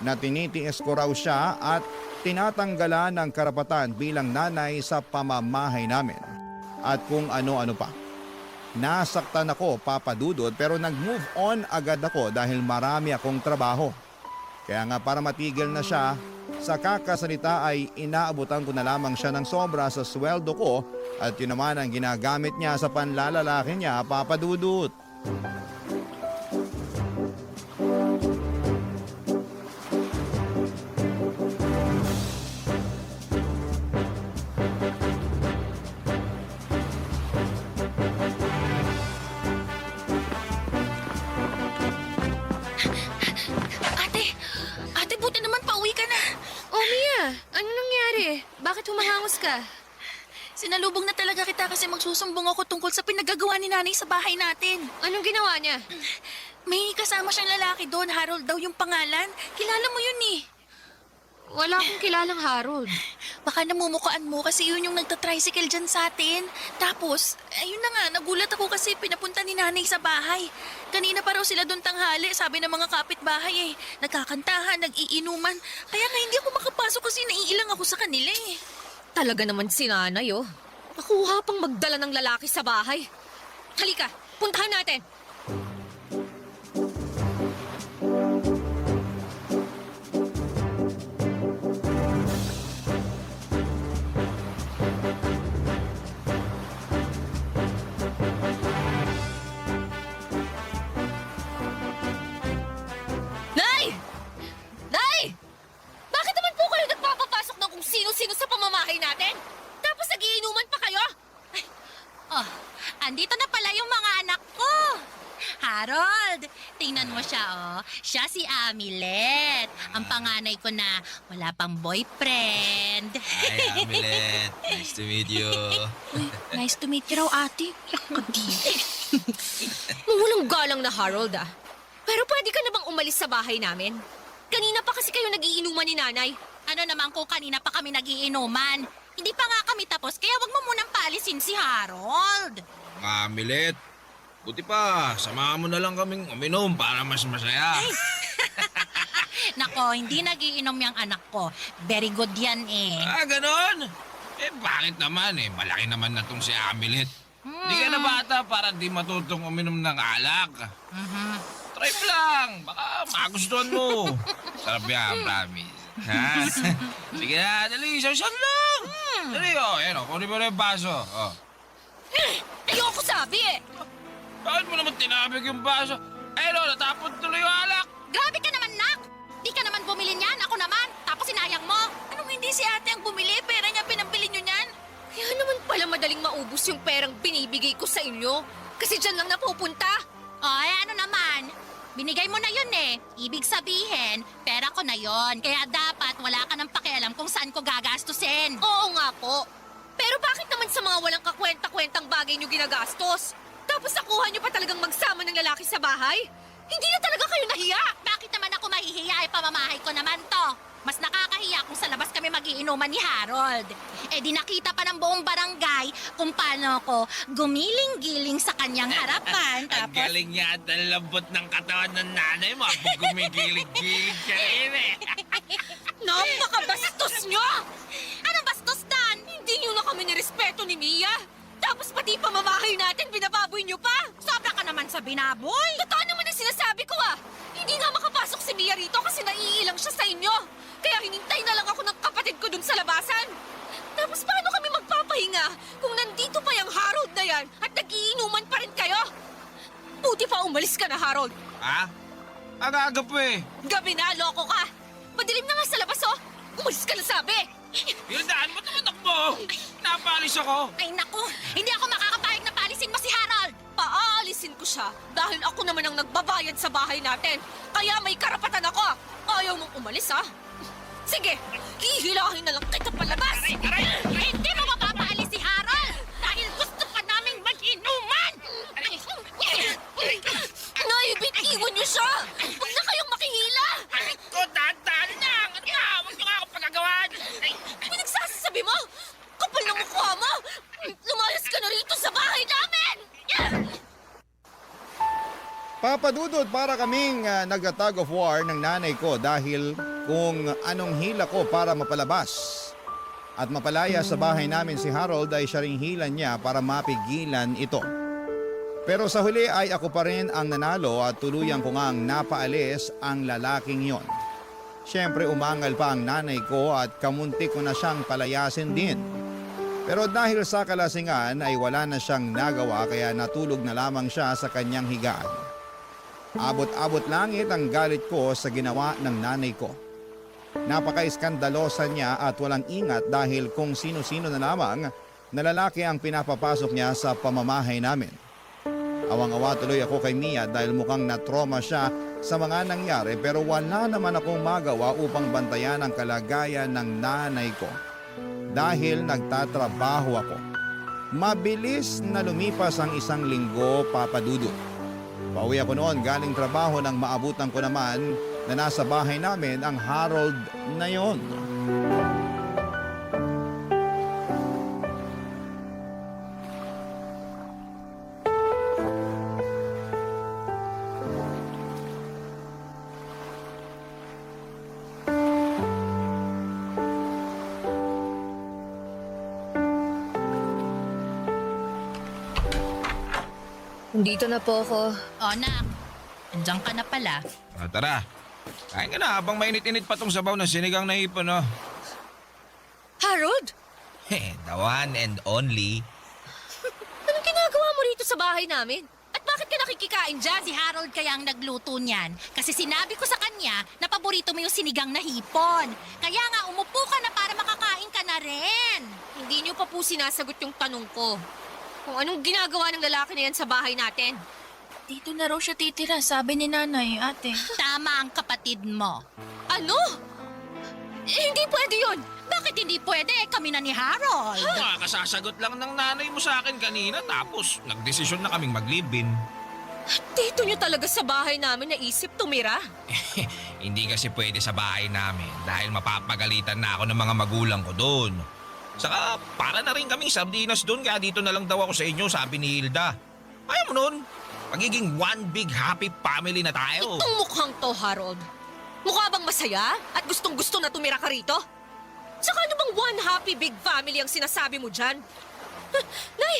Na tinitiis ko raw siya at tinatanggalan ng karapatan bilang nanay sa pamamahay namin. At kung ano-ano pa. Nasaktan ako, Papa Dudut, pero nag-move on agad ako dahil marami akong trabaho. Kaya nga para matigil na siya, sa kakasalita ay inaabutan ko na lamang siya ng sobra sa sweldo ko at yun naman ang ginagamit niya sa panlalalaki niya, Papa Dudut. Ate, buti naman pauwi ka na. Oh, Mia, ano nangyari? Bakit humahangos ka? Sinalubong na talaga kita kasi magsusumbong ako tungkol sa pinagagawa ni nanay sa bahay natin. Anong ginawa niya? May kasama siyang lalaki doon, Harold daw yung pangalan. Kilala mo yun eh. Wala akong kilalang Harold. Baka namumukaan mo kasi yun yung nagtatricycle dyan sa atin. Tapos, ayun na nga, nagulat ako kasi pinapunta ni nanay sa bahay. Kanina pa raw sila doon tanghali, sabi ng mga kapitbahay eh. Nagkakantahan, nag-iinuman. Kaya nga hindi ako makapasok kasi naiilang ako sa kanila eh. Talaga naman si nanay, oh. Nakuha pang magdala ng lalaki sa bahay. Halika, puntahan natin. Nay! Nay! Bakit naman po kayo nagpapapasok ng kung sino-sino sa pamamahay natin? Tapos nag andito na pala yung mga anak ko. Harold, tingnan mo siya, oh. Siya si Amilet. Ang panganay ko na wala pang boyfriend. Hi, Amilet. Nice to meet you. Nice to meet you raw, ate. Mawalang galang na Harold ah. Pero pwede ka na bang umalis sa bahay namin? Kanina pa kasi kayo nagiinuman ni nanay. Ano naman kung kanina pa kami nagiinuman? Hindi pa nga kami tapos, kaya wag mo munang paalisin si Harold. Amilet, buti pa, samahan mo na lang kaming uminom para mas masaya. Nako, hindi nagiinom yung anak ko. Very good yan eh. Ah, ganon? Bakit naman malaki naman na tong si Amilet. Di ka na bata para di matutong uminom ng alak. Try mo lang, baka magustuhan mo. Sarap yan, promise. Ha? Sige na, dali, isang lang. Dali, kunin mo na yung baso. Ayoko sabi eh. Bakit mo naman tinabig yung baso? Natapon tuloy yung alak. Grabe ka naman, Nak! Di ka naman bumili niyan, ako naman. Tapos sinayang mo. Anong hindi si ate ang bumili? Pera niya pinambili niyo niyan. Kaya naman pala madaling maubos yung perang binibigay ko sa inyo. Kasi dyan lang napupunta. Ay, ano naman? Binigay mo na yun eh. Ibig sabihin, pera ko na yon. Kaya dapat wala ka ng pakialam kung saan ko gagastusin. Oo nga po. Pero bakit naman sa mga walang kakwenta-kwentang bagay nyo ginagastos? Tapos nakuha nyo pa talagang magsama ng lalaki sa bahay? Hindi na talaga kayo nahiya! Bakit naman ako mahihiya? Pamamahay ko naman to. Mas nakakahiya kung sa labas kami magiinuman ni Harold. Di nakita pa ng buong barangay kung paano ako gumiling-giling sa kanyang harapan. Ang galing yata lambot ng katawan ng nanay mo. Pag gumigilig-gilig ka rin Napakabastos nyo! Anong bastos dan? Hindi nyo na kami nirespeto ni Mia. Tapos pati pamamahay natin, binababoy nyo pa. Sobra ka naman sa binaboy. Totoo naman ang sinasabi ko ah. Hindi nga makapasok si Mia rito kasi naiilang siya sa inyo. Kaya hinintay na lang ako ng kapatid ko dun sa labasan. Tapos paano kami magpapahinga kung nandito pa yung Harold na yan at nagiinuman pa rin kayo? Buti pa umalis ka na, Harold. Ha? Aga-aga pa Gabi na, loko ka. Madilim na nga sa labas, oh. Umalis ka na sabi. Hildaan, ba't tumatak mo? Napalis ako. Ay naku, hindi ako makakapayag na palisin mo si Harold. Paalisin ko siya dahil ako naman ang nagbabayad sa bahay natin. Kaya may karapatan ako. Ayaw mong umalis, ha? Sige, hihilahin na lang kita palabas. Hindi mo mapapaalis si Harold dahil gusto ka naming mag-inuman. Naibitiwan niyo siya. Huwag na kayong makihila. Aray ko, dahan-dahan lang. Ano ba? Huwag niyo nga ako pagagawan. Pinagsasabi mo? Kapal ng mukha mo. Lumayas ka na rito sa bahay namin. Papadudod para kaming nagtatag of war ng nanay ko dahil kung anong hila ko para mapalabas. At mapalaya sa bahay namin si Harold ay siya ring hila niya para mapigilan ito. Pero sa huli ay ako pa rin ang nanalo at tuluyan ko ngang napaalis ang lalaking yon. Siyempre umangal pa ang nanay ko at kamunti ko na siyang palayasin din. Pero dahil sa kalasingan ay wala na siyang nagawa kaya natulog na lamang siya sa kanyang higaan. Abot-abot langit ang galit ko sa ginawa ng nanay ko. Napaka-iskandalosa niya at walang ingat dahil kung sino-sino na lamang na lalaki ang pinapapasok niya sa pamamahay namin. Awang-awa tuloy ako kay Mia dahil mukhang natroma siya sa mga nangyari pero wala naman akong magawa upang bantayan ang kalagayan ng nanay ko. Dahil nagtatrabaho ako. Mabilis na lumipas ang isang linggo, Papadudod. Pauwi ako noon galing trabaho nang maabutan ko naman na nasa bahay namin ang Harold na yon. Dito na po ako. O, Nak, andyan ka na pala. Tara. Kain ka na habang mainit-init pa tong sabaw na sinigang na hipon, no? Harold, The one and only. anong ginagawa mo rito sa bahay namin? At bakit ka nakikikain dyan? Si Harold kaya ang nagluto niyan. Kasi sinabi ko sa kanya na paborito mo yung sinigang na hipon. Kaya nga umupo ka na para makakain ka na rin. Hindi niyo pa po sinasagot yung tanong ko. kung anong ginagawa ng lalaki na yan sa bahay natin. Dito na raw siya titira, sabi ni nanay, ate. Tama ang kapatid mo. Ano? Hindi pwede yun. Bakit hindi pwede? Kami na ni Harold. Kasasagot lang ng nanay mo sa akin kanina tapos nagdesisyon na kaming mag-live-in. Dito nyo talaga sa bahay namin naisip tumira? Hindi kasi pwede sa bahay namin dahil mapapagalitan na ako ng mga magulang ko doon. Saka para na rin kaming sardinas doon kaya dito na lang daw ako sa inyo, sabi ni Hilda. Ayaw mo nun? Magiging one big happy family na tayo. Itong mukhang to, Harold. Mukha bang masaya at gustong-gusto na tumira ka rito? Saka ano bang one happy big family ang sinasabi mo dyan? Nay,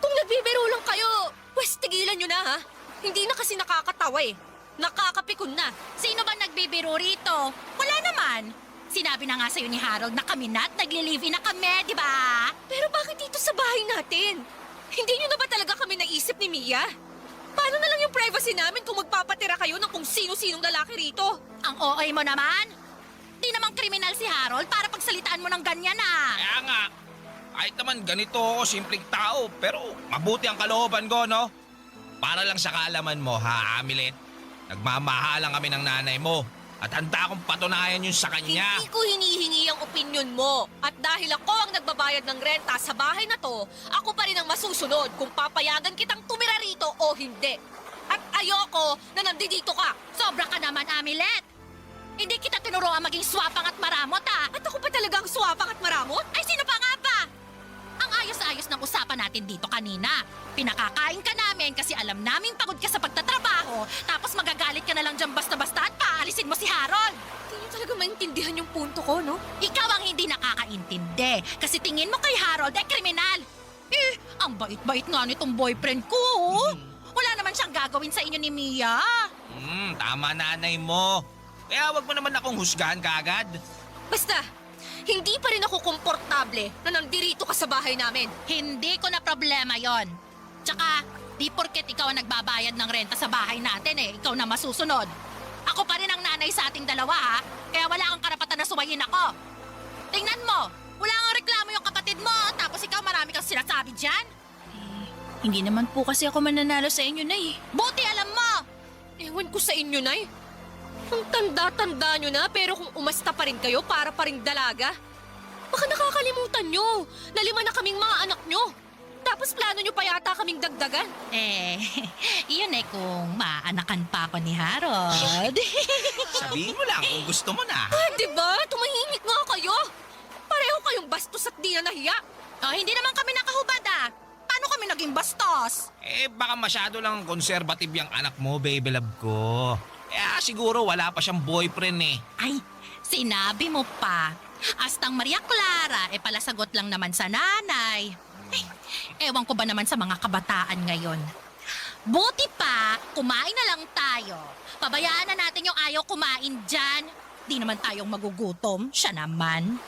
kung nagbibiro lang kayo, pwes tigilan nyo na ha. Hindi na kasi nakakatawa eh. Nakakapikon na. Sino ba nagbibiro rito? Wala naman. Sinabi na nga sa'yo ni Harold na kami na at nagli-live-in na kami, di ba? Pero bakit dito sa bahay natin? Hindi nyo na ba talaga kami naisip ni Mia? Paano na lang yung privacy namin kung magpapatira kayo ng kung sino-sinong lalaki rito? Ang OA mo naman. Di naman kriminal si Harold para pagsalitaan mo ng ganyan ah. Kaya nga, kahit naman ganito ako, simpleng tao, pero mabuti ang kalooban ko, no? Para lang sa kaalaman mo, ha, Amelet? Nagmamahalan kami ng nanay mo at handa akong patunayan yun sa kanya. Hindi ko hinihingi ang opinion mo. At dahil ako ang nagbabayad ng renta sa bahay na to, ako pa rin ang masusunod kung papayagan kitang tumira rito o hindi. At ayoko na nandito ka. Sobra ka naman, Amelet. Hindi kita tinuruan maging swapang at maramot ah. At ako pa talagang swapang at maramot? Ay, sino pa nga ba? Ang ayos-ayos ng usapan natin dito kanina. Pinakakain ka namin kasi alam naming pagod ka sa pagtatrabaho. Tapos magagalit ka na lang dyan basta-basta at paalisin mo si Harold. Hindi niyo talaga maintindihan yung punto ko, no? Ikaw ang hindi nakakaintindi. Kasi tingin mo kay Harold ay kriminal. Eh, ang bait-bait nga nitong boyfriend ko. Oh. Wala naman siyang gagawin sa inyo ni Mia. Tama nanay mo. Kaya wag mo naman akong husgahan kaagad. Basta, hindi pa rin ako komportable na nandirito ka sa bahay namin. Hindi ko na problema yon. Tsaka, di porket ikaw ang nagbabayad ng renta sa bahay natin eh, ikaw na masusunod. Ako pa rin ang nanay sa ating dalawa ha, kaya wala kang karapatan na suwayin ako. Tingnan mo, wala kang reklamo yung kapatid mo, tapos ikaw marami kang sinasabi dyan. Hindi naman po kasi ako mananalo sa inyo, Nay. Buti alam mo! Ewan ko sa inyo, Nay. Ang tanda-tanda nyo na, pero kung umasta pa rin kayo para pa rin dalaga, baka nakakalimutan nyo na 5 na kaming mga anak nyo. Tapos plano nyo pa yata kaming dagdagan. Eh, iyon eh kung maanakan pa ako ni Harold. Sabihin mo lang kung gusto mo na. Diba? Tumahimik nga kayo. Pareho kayong bastos at di na nahiya. Oh, hindi naman kami nakahubad ah. Paano kami naging bastos? Baka masyado lang conservative yung anak mo, baby love ko. Siguro wala pa siyang boyfriend eh. Ay, sinabi mo pa. Astang Maria Clara, palasagot lang naman sa nanay. Ay, ewan ko ba naman sa mga kabataan ngayon. Buti pa, kumain na lang tayo. Pabayaan na natin yung ayaw kumain dyan. Di naman tayong magugutom, siya naman.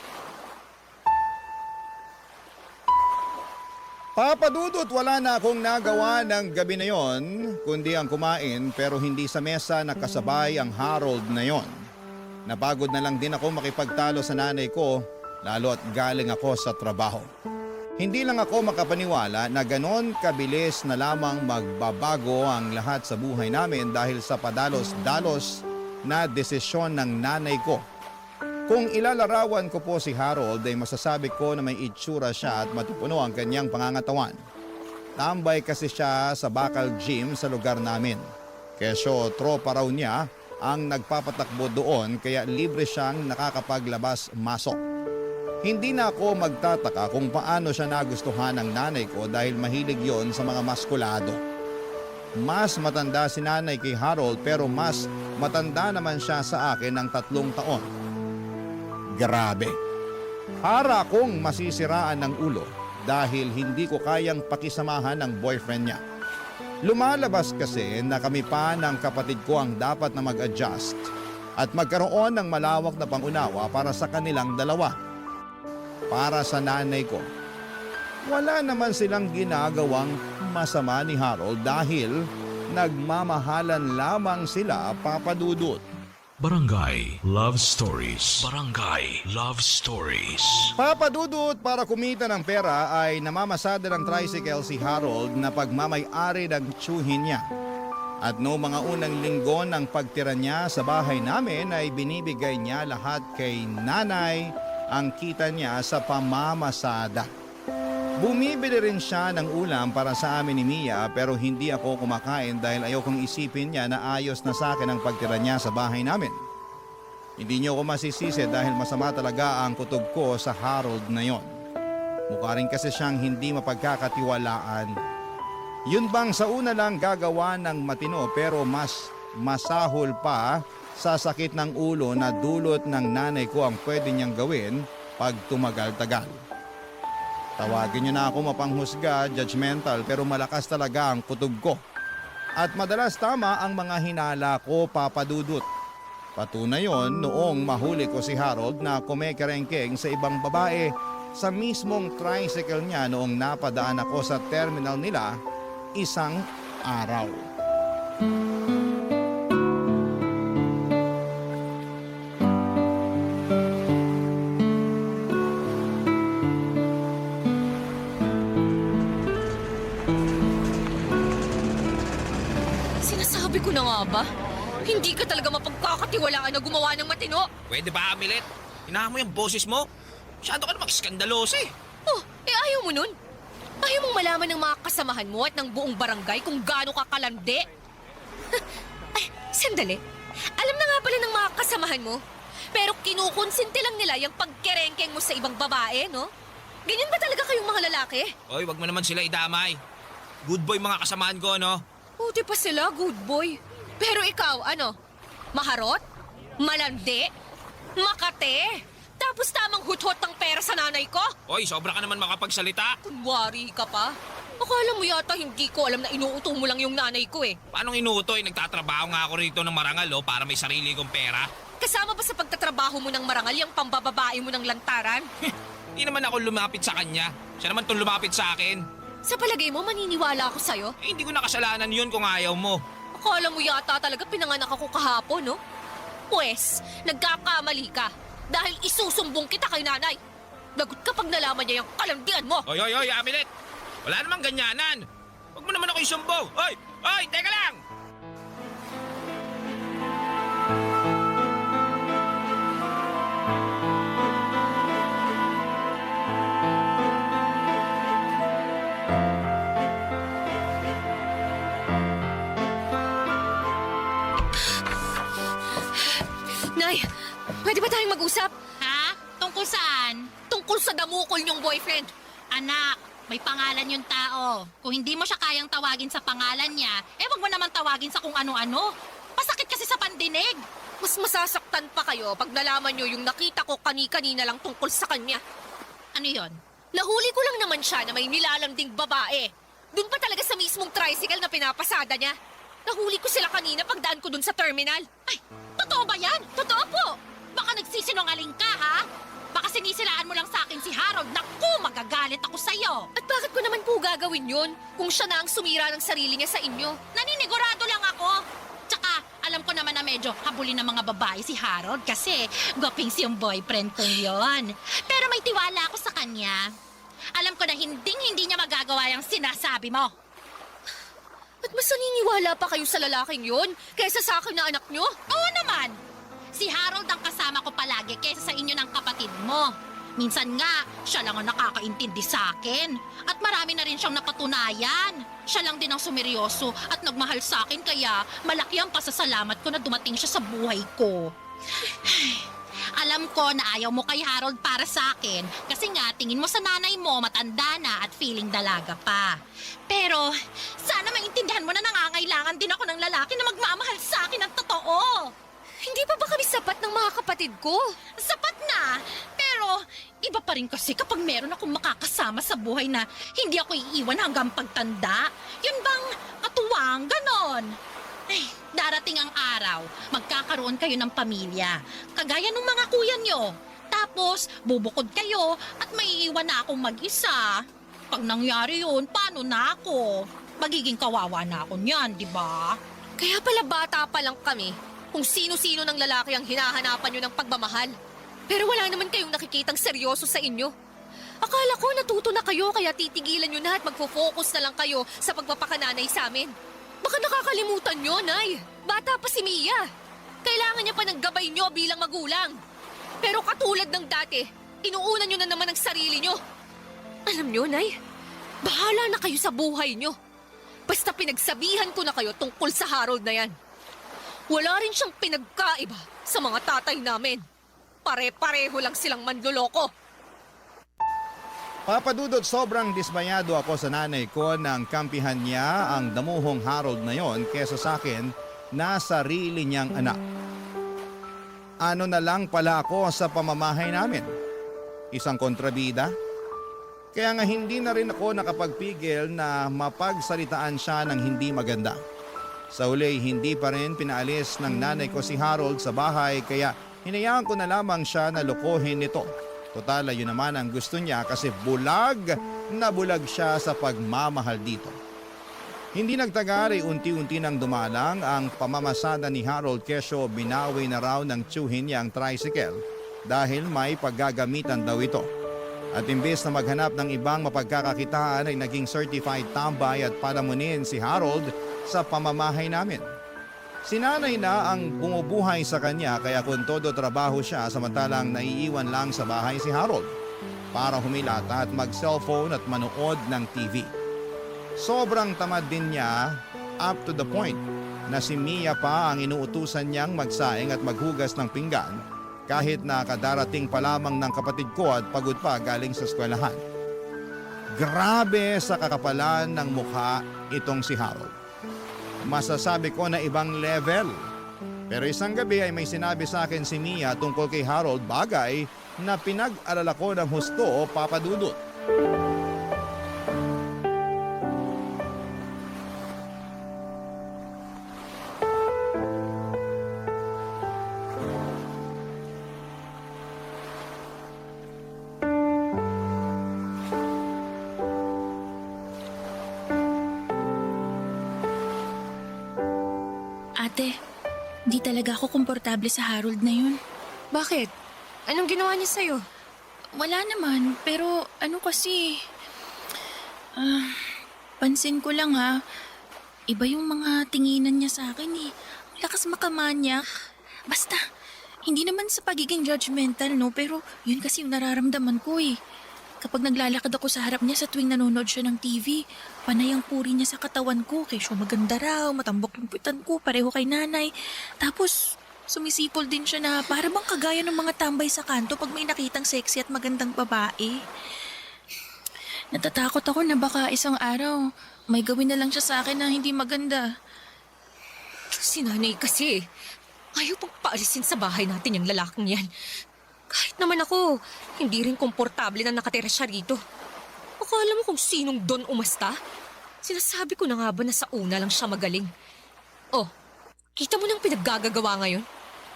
Papadudot, wala na akong nagawa ng gabi na yon, kundi ang kumain pero hindi sa mesa nakasabay ang Harold na yon. Napagod na lang din ako makipagtalo sa nanay ko, lalo at galing ako sa trabaho. Hindi lang ako makapaniwala na ganon kabilis na lamang magbabago ang lahat sa buhay namin dahil sa padalos-dalos na desisyon ng nanay ko. Kung ilalarawan ko po si Harold ay masasabi ko na may itsura siya at matipuno ang kanyang pangangatawan. Tambay kasi siya sa bakal gym sa lugar namin. Kesyo tropa raw niya ang nagpapatakbo doon kaya libre siyang nakakapaglabas-masok. Hindi na ako magtataka kung paano siya nagustuhan ng nanay ko dahil mahilig yon sa mga maskulado. Mas matanda si nanay kay Harold pero mas matanda naman siya sa akin ng 3 taon. Grabe. Para akong masisiraan ng ulo dahil hindi ko kayang pakisamahan ng boyfriend niya. Lumalabas kasi na kami pa ng kapatid ko ang dapat na mag-adjust at magkaroon ng malawak na pangunawa para sa kanilang dalawa. Para sa nanay ko, wala naman silang ginagawang masama ni Harold dahil nagmamahalan lamang sila, papadudot. Barangay Love Stories. Barangay Love Stories. Papadudot para kumita ng pera ay namamasada ng tricycle si Harold na pagmamay-ari ng tsuhin niya. At no mga unang linggo ng pagtira niya sa bahay namin ay binibigay niya lahat kay nanay ang kita niya sa pamamasada. Bumibili rin siya ng ulam para sa amin ni Mia pero hindi ako kumakain dahil ayokong isipin niya na ayos na sa akin ang pagtira niya sa bahay namin. Hindi niyo ako masisisi dahil masama talaga ang kutob ko sa Harold na yon. Mukha rin kasi siyang hindi mapagkakatiwalaan. Yun bang sa una lang gagawa ng matino pero mas masahol pa sa sakit ng ulo na dulot ng nanay ko ang pwede niyang gawin pag tumagal-tagal. Tawagin niyo na ako mapanghusga, judgmental pero malakas talaga ang kutob ko. At madalas tama ang mga hinala ko, papadudot. Patunay yon noong mahuli ko si Harold na kumekerengkeng sa ibang babae sa mismong tricycle niya noong napadaan ako sa terminal nila isang araw. Sinasabi ko na nga ba? Hindi ka talaga mapagkakatiwalaan na gumawa ng matino. Pwede ba, Amilet? Hinahan mo yung boses mo? Masyado ka namang skandaloso eh. Oh, ayaw mo nun. Ayaw mong malaman ng mga kasamahan mo at ng buong barangay kung gaano ka kalandi. Ay, sandali. Alam na nga pala ng mga kasamahan mo. Pero kinukonsinti lang nila yung pagkerengkeng mo sa ibang babae, no? Ganyan ba talaga kayong mga lalaki? Oy, wag mo naman sila idamay. Good boy mga kasamaan ko, no? Buti pa sila, good boy. Pero ikaw, ano? Maharot? Malandi? Makate? Tapos tamang huthot ng pera sa nanay ko? Oy, sobra ka naman makapagsalita. Kunwari ka pa? Akala mo yata hindi ko alam na inuuto mo lang yung nanay ko eh. Paano inutoy? Nagtatrabaho nga ako rito ng marangal, oh, para may sarili kong pera. Kasama ba sa pagtatrabaho mo ng marangal yung pambababae mo ng lantaran? Hindi naman ako lumapit sa kanya. Siya naman itong lumapit sa akin. Sa palagay mo, maniniwala ako sa'yo? Eh, hindi ko nakasalanan yun kung ayaw mo. Akala mo yata talaga pinanganak ako kahapon, no? Pwes, nagkakamali ka. Dahil isusumbong kita kay nanay. Lagot kapag nalaman niya yung kalandian mo. Oy, Amilet! Wala namang ganyanan. Huwag mo naman ako isumbong. Oy, teka lang! Nay, pwede ba tayong mag-usap? Ha? Tungkol saan? Tungkol sa damukol niyong boyfriend. Anak, may pangalan yung tao. Kung hindi mo siya kayang tawagin sa pangalan niya, wag mo naman tawagin sa kung ano-ano. Masakit kasi sa pandinig. Mas masasaktan pa kayo pag nalaman niyo yung nakita ko kani-kanina lang tungkol sa kanya. Ano yon? Nahuli ko lang naman siya na may nilalanding babae. Doon pa talaga sa mismong tricycle na pinapasada niya. Nahuli ko sila kanina pagdaan ko doon sa terminal. Ay, totoo ba yan? Totoo po. Baka nagsisinungaling ka, ha? Baka sinisilaan mo lang sa akin si Harold. Naku, magagalit ako sa'yo. At bakit ko naman po gagawin yun kung siya na ang sumira ng sarili niya sa inyo? Naninigurado lang ako. Tsaka, alam ko naman na medyo habulin ng mga babae si Harold kasi gwapings yung boyfriend ko yon. Pero may tiwala ako sa kanya. Alam ko na hindi niya magagawa yung sinasabi mo. At mas naniniwala pa kayo sa lalaking yun kaysa sa akin na anak nyo? Oo naman. Si Harold ang kasama ko palagi kaysa sa inyo ng kapatid mo. Minsan nga, siya lang ang nakakaintindi sa akin. At marami na rin siyang napatunayan. Siya lang din ang sumeryoso at nagmahal sa akin kaya malaki ang pasasalamat ko na dumating siya sa buhay ko. Alam ko na ayaw mo kay Harold para sa akin kasi nga tingin mo sa nanay mo matanda na at feeling dalaga pa. Pero sana maintindihan mo na nangangailangan din ako ng lalaki na magmamahal sa akin ng totoo. Hindi pa ba kami sapat ng mga kapatid ko? Sapat na, pero iba pa rin kasi kapag meron akong makakasama sa buhay na hindi ako iiwan hanggang pagtanda. Yun bang katuwang ganon? Ay, darating ang araw, magkakaroon kayo ng pamilya. Kagaya ng mga kuya nyo. Tapos, bubukod kayo at maiiwan na akong mag-isa. Pag nangyari yun, paano na ako? Magiging kawawa na ako niyan, di ba? Kaya pala bata pa lang kami. kung sino-sino ng lalaki ang hinahanapan nyo ng pagmamahal. Pero wala naman kayong nakikitang seryoso sa inyo. Akala ko natuto na kayo kaya titigilan nyo na at magfo-focus na lang kayo sa pagpapakananay sa amin. Baka nakakalimutan nyo, Nay. Bata pa si Mia. Kailangan niya pa ng gabay nyo bilang magulang. Pero katulad ng dati, inuuna nyo na naman ang sarili nyo. Alam nyo, Nay, bahala na kayo sa buhay nyo. Basta pinagsabihan ko na kayo tungkol sa Harold na yan. Wala rin siyang pinagkaiba sa mga tatay namin. Pare-pareho lang silang manloloko. Papa Dudut, sobrang dismayado ako sa nanay ko nang kampihan niya ang damuhong Harold na yon kesa sa akin na sarili niyang anak. Ano na lang pala ako sa pamamahay namin? Isang kontrabida? Kaya nga hindi na rin ako nakapagpigil na mapagsalitaan siya ng hindi maganda. Sa uli, hindi pa rin pinaalis ng nanay ko si Harold sa bahay kaya hinayaan ko na lamang siya na lokohin nito. Total, yun naman ang gusto niya kasi bulag na bulag siya sa pagmamahal dito. Hindi nagtagal ay unti-unti nang dumalang ang pamamasada ni Harold kesyo binawi na raw ng tiyuhin niya ang tricycle dahil may paggagamitan daw ito. At imbes na maghanap ng ibang mapagkakakitaan ay naging certified tambay at palamunin si Harold sa pamamahay namin. Si nanay na ang bumubuhay sa kanya kaya kung todo trabaho siya samantalang naiiwan lang sa bahay si Harold para humilata at mag-cellphone at manood ng TV. Sobrang tamad din niya up to the point na si Mia pa ang inuutusan niyang magsaing at maghugas ng pinggan kahit na kadarating pa lamang ng kapatid ko at pagod pa galing sa eskwelahan. Grabe sa kakapalan ng mukha itong si Harold. Masasabi ko na ibang level. Pero isang gabi ay may sinabi sa akin si Mia tungkol kay Harold, bagay na pinag-alala ko ng husto, Papa Dudut. Ate, di talaga ako komportable sa Harold na yun. Bakit? Anong ginawa niya sa'yo? Wala naman, pero ano kasi... pansin ko lang ha, iba yung mga tinginan niya sa akin eh. Ang lakas makamanyak. Basta, hindi naman sa pagiging judgmental no, pero yun kasi yung nararamdaman ko eh. Kapag naglalakad ako sa harap niya sa tuwing nanonood siya ng TV, panay ang puri niya sa katawan ko. Kesyo maganda raw, matambok yung puwitan ko, pareho kay nanay. Tapos, sumisipol din siya na para bang kagaya ng mga tambay sa kanto pag may nakitang sexy at magandang babae. Natatakot ako na baka isang araw, may gawin na lang siya sa akin na hindi maganda. Si nanay kasi, ayaw pang paalisin sa bahay natin yung lalaking yan. Kahit naman ako, hindi rin komportable na nakatira siya rito. Akala mo kung sinong Don umasta? Sinasabi ko na nga ba na sa una lang siya magaling? Oh, kita mo nang pinaggagawa ngayon?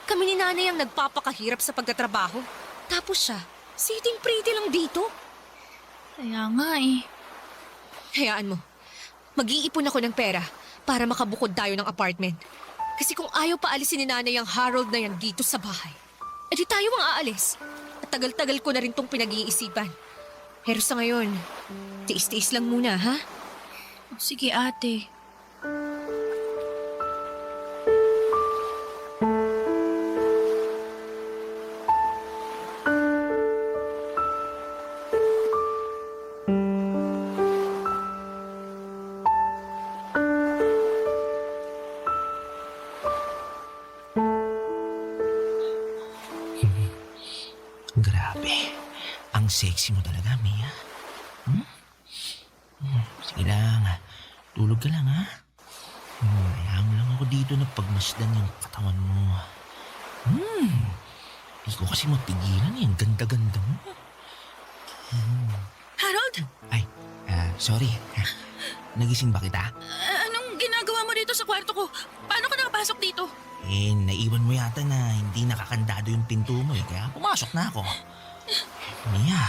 Kami ni nanay ang nagpapakahirap sa pagtatrabaho. Tapos siya, sitting pretty lang dito. Kaya nga eh. Hayaan mo, mag-iipon ako ng pera para makabukod tayo ng apartment. Kasi kung ayaw pa alisin ni nanay ang Harold na yan dito sa bahay, edi tayo ang aalis. At tagal-tagal ko na rin tong pinag-iisipan. Pero sa ngayon, tiis-tiis lang muna, ha? Sige ate. Grabe. Ang sexy mo talaga, Mia. Sige lang. Tulog ka lang, ha? Hayaan mo lang ako dito na pagmasdan yung katawan mo. Hindi ko kasi mapigilan eh. Ang ganda-ganda mo. Harold! Ay, sorry. Nagising ba kita? Anong ginagawa mo dito sa kwarto ko? Paano ka nakapasok dito? Naiwan mo yata na hindi nakakandado yung pinto mo eh. Kaya pumasok na ako. Mia,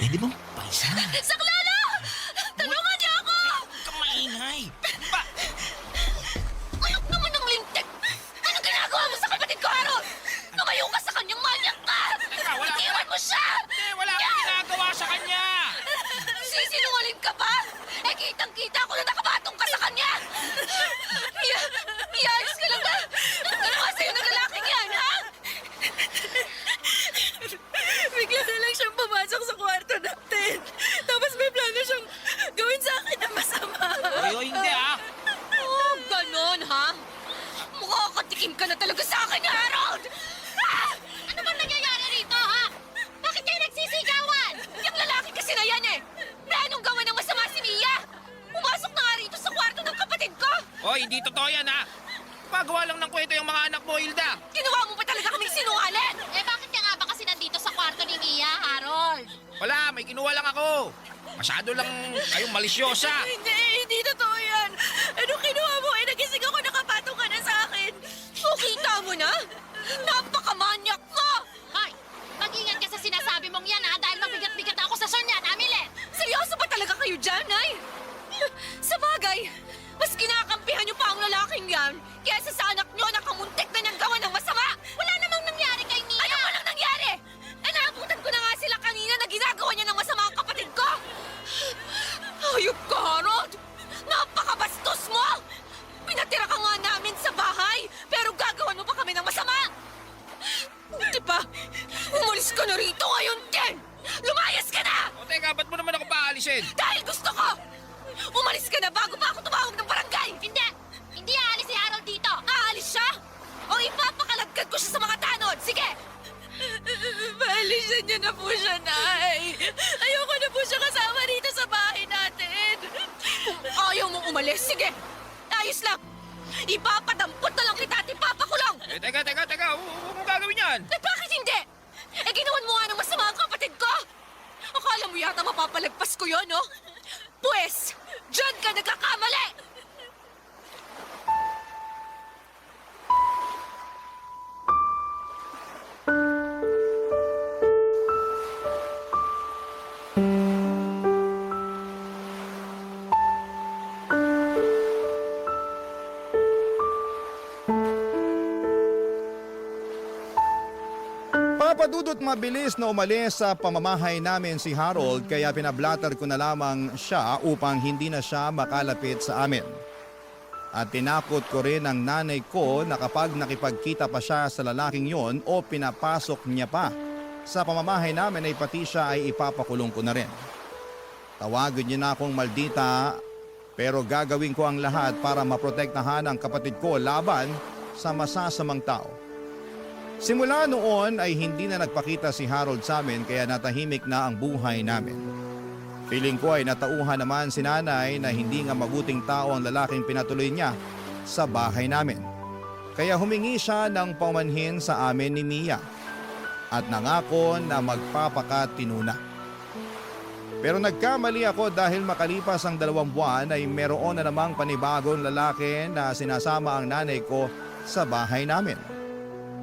pwede bang paisa? Saklolo! Tulungan niyo ako! Kamaingay! Anak naman ng lintik! Ano ginagawa Sinungaling ka ba? Eh, kitang-kita ko na nakabatong ka sa kanya! Iyayos ka lang ba? Ang ginawa sa'yo ng lalaking yan, ha? Bigla na lang siyang pumasok sa kwarto natin. Tapos may plano siyang gawin sa akin na masama. Oy, hindi ah. Oh, ganon, ha? Mukhakatikim ka na talaga sa akin, Harold! Ah! Ano bang nangyayari rito, ha? Bakit kayo nagsisigawan? Yung lalaki kasi na yan, eh! Planong gawa ng masama si Mia! Pumasok na nga rito sa kwarto ng kapatid ko! Oy, hindi totoo yan ah. Pagawa lang ng kwento yung mga anak mo, Hilda. Ginawa mo pa talaga kaming sinungaling! Eh bakit ka nga ba kasi nandito sa kwarto ni Mia, Harold? Wala, may kinuha lang ako. Masyado lang kayong malisyosa. Hindi totoo yan. Ano kinuha mo? Eh, nagising ako, nakapatong ka na sa akin. O, kita mo na? Napakamanyak mo! Hoy, mag-ingat ka sa sinasabi mong yan, ha? Dahil mabigat-bigat ako sa Sonya at Amilet. Seryoso ba talaga kayo dyan, Nay? Sa bagay, mas kinakampihan niyo pa ang lalaking yan kaysa sa anak niyo na kamuntik na niyang gawa ng masama! Wala namang nangyari kay Mia. Ano walang nangyari? Eh, naabutan ko na nga sila kanina na ginagawa niya ng masama ang kapatid ko! Hayop ka, Harold! Napakabastos mo! Pinatira ka nga namin sa bahay, pero gagawan mo pa kami ng masama! Buti pa, umalis ka na rito ngayon din! Lumayas ka na! O teka, ba't mo naman ako paalisin? Dahil gusto ko! Umalis ka na bago pa ako tumawag ng barangay! Hindi! Hindi aalis si Harold dito. Aalis siya? O ipapakalagkad ko siya sa mga tanod! Sige! Maalisan niyo na po siya, Nay. Ayoko na po siya kasama rito sa bahay natin. Kung ayaw mong umalis, sige! Ayos lang! Ipapadampot na lang kita at ipapakulong! Eh, teka. Huwag mong gagawin yan. Eh bakit hindi? Eh ginawan mo nga ng masama ang kapatid ko! Akala mo yata mapapalagpas ko yun, no? Pwes, dyan ka nagkakamali! Papadudot mabilis na umalis sa pamamahay namin si Harold kaya pinablatter ko na lamang siya upang hindi na siya makalapit sa amin. At tinakot ko rin ang nanay ko na kapag nakipagkita pa siya sa lalaking yon o pinapasok niya pa sa pamamahay namin ay pati siya ay ipapakulong ko na rin. Tawagin niya na akong maldita pero gagawin ko ang lahat para maprotektahan ang kapatid ko laban sa masasamang tao. Simula noon ay hindi na nagpakita si Harold sa amin kaya natahimik na ang buhay namin. Feeling ko ay natauhan naman si nanay na hindi nga mabuting tao ang lalaking pinatuloy niya sa bahay namin. Kaya humingi siya ng paumanhin sa amin ni Mia at nangako na magpapakatinuna. Pero nagkamali ako dahil makalipas ang 2 buwan ay meron na namang panibagong lalaki na sinasama ang nanay ko sa bahay namin.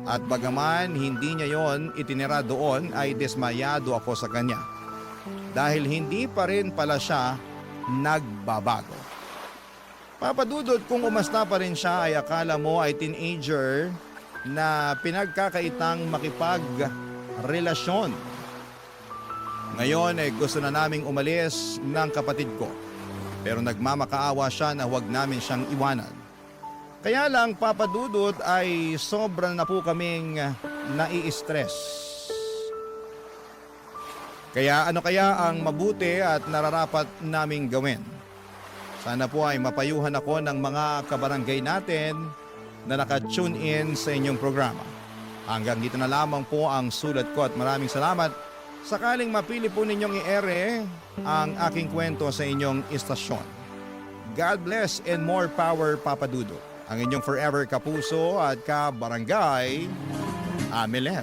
At bagaman hindi niya yon itinira doon ay dismayado ako sa kanya. Dahil hindi pa rin pala siya nagbabago. Papadudod kung umasta pa rin siya ay akala mo ay teenager na pinagkakaitang makipagrelasyon. Ngayon ay gusto na naming umalis ng kapatid ko. Pero nagmamakaawa siya na huwag namin siyang iwanan. Kaya lang papadudot ay sobrang na po kaming nai-stress. Kaya ano kaya ang mabuti at nararapat naming gawin? Sana po ay mapayuhan ako ng mga kabarangay natin na naka-tune in sa inyong programa. Hanggang dito na lamang po ang sulat ko at maraming salamat. Sakaling mapili po ninyong i-ere ang aking kwento sa inyong istasyon. God bless and more power, Papa Dudut. Ang inyong forever kapuso at kabarangay, Amilet.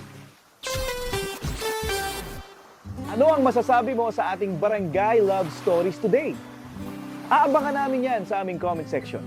Ano ang masasabi mo sa ating Barangay Love Stories today? Aabangan namin yan sa aming comment section.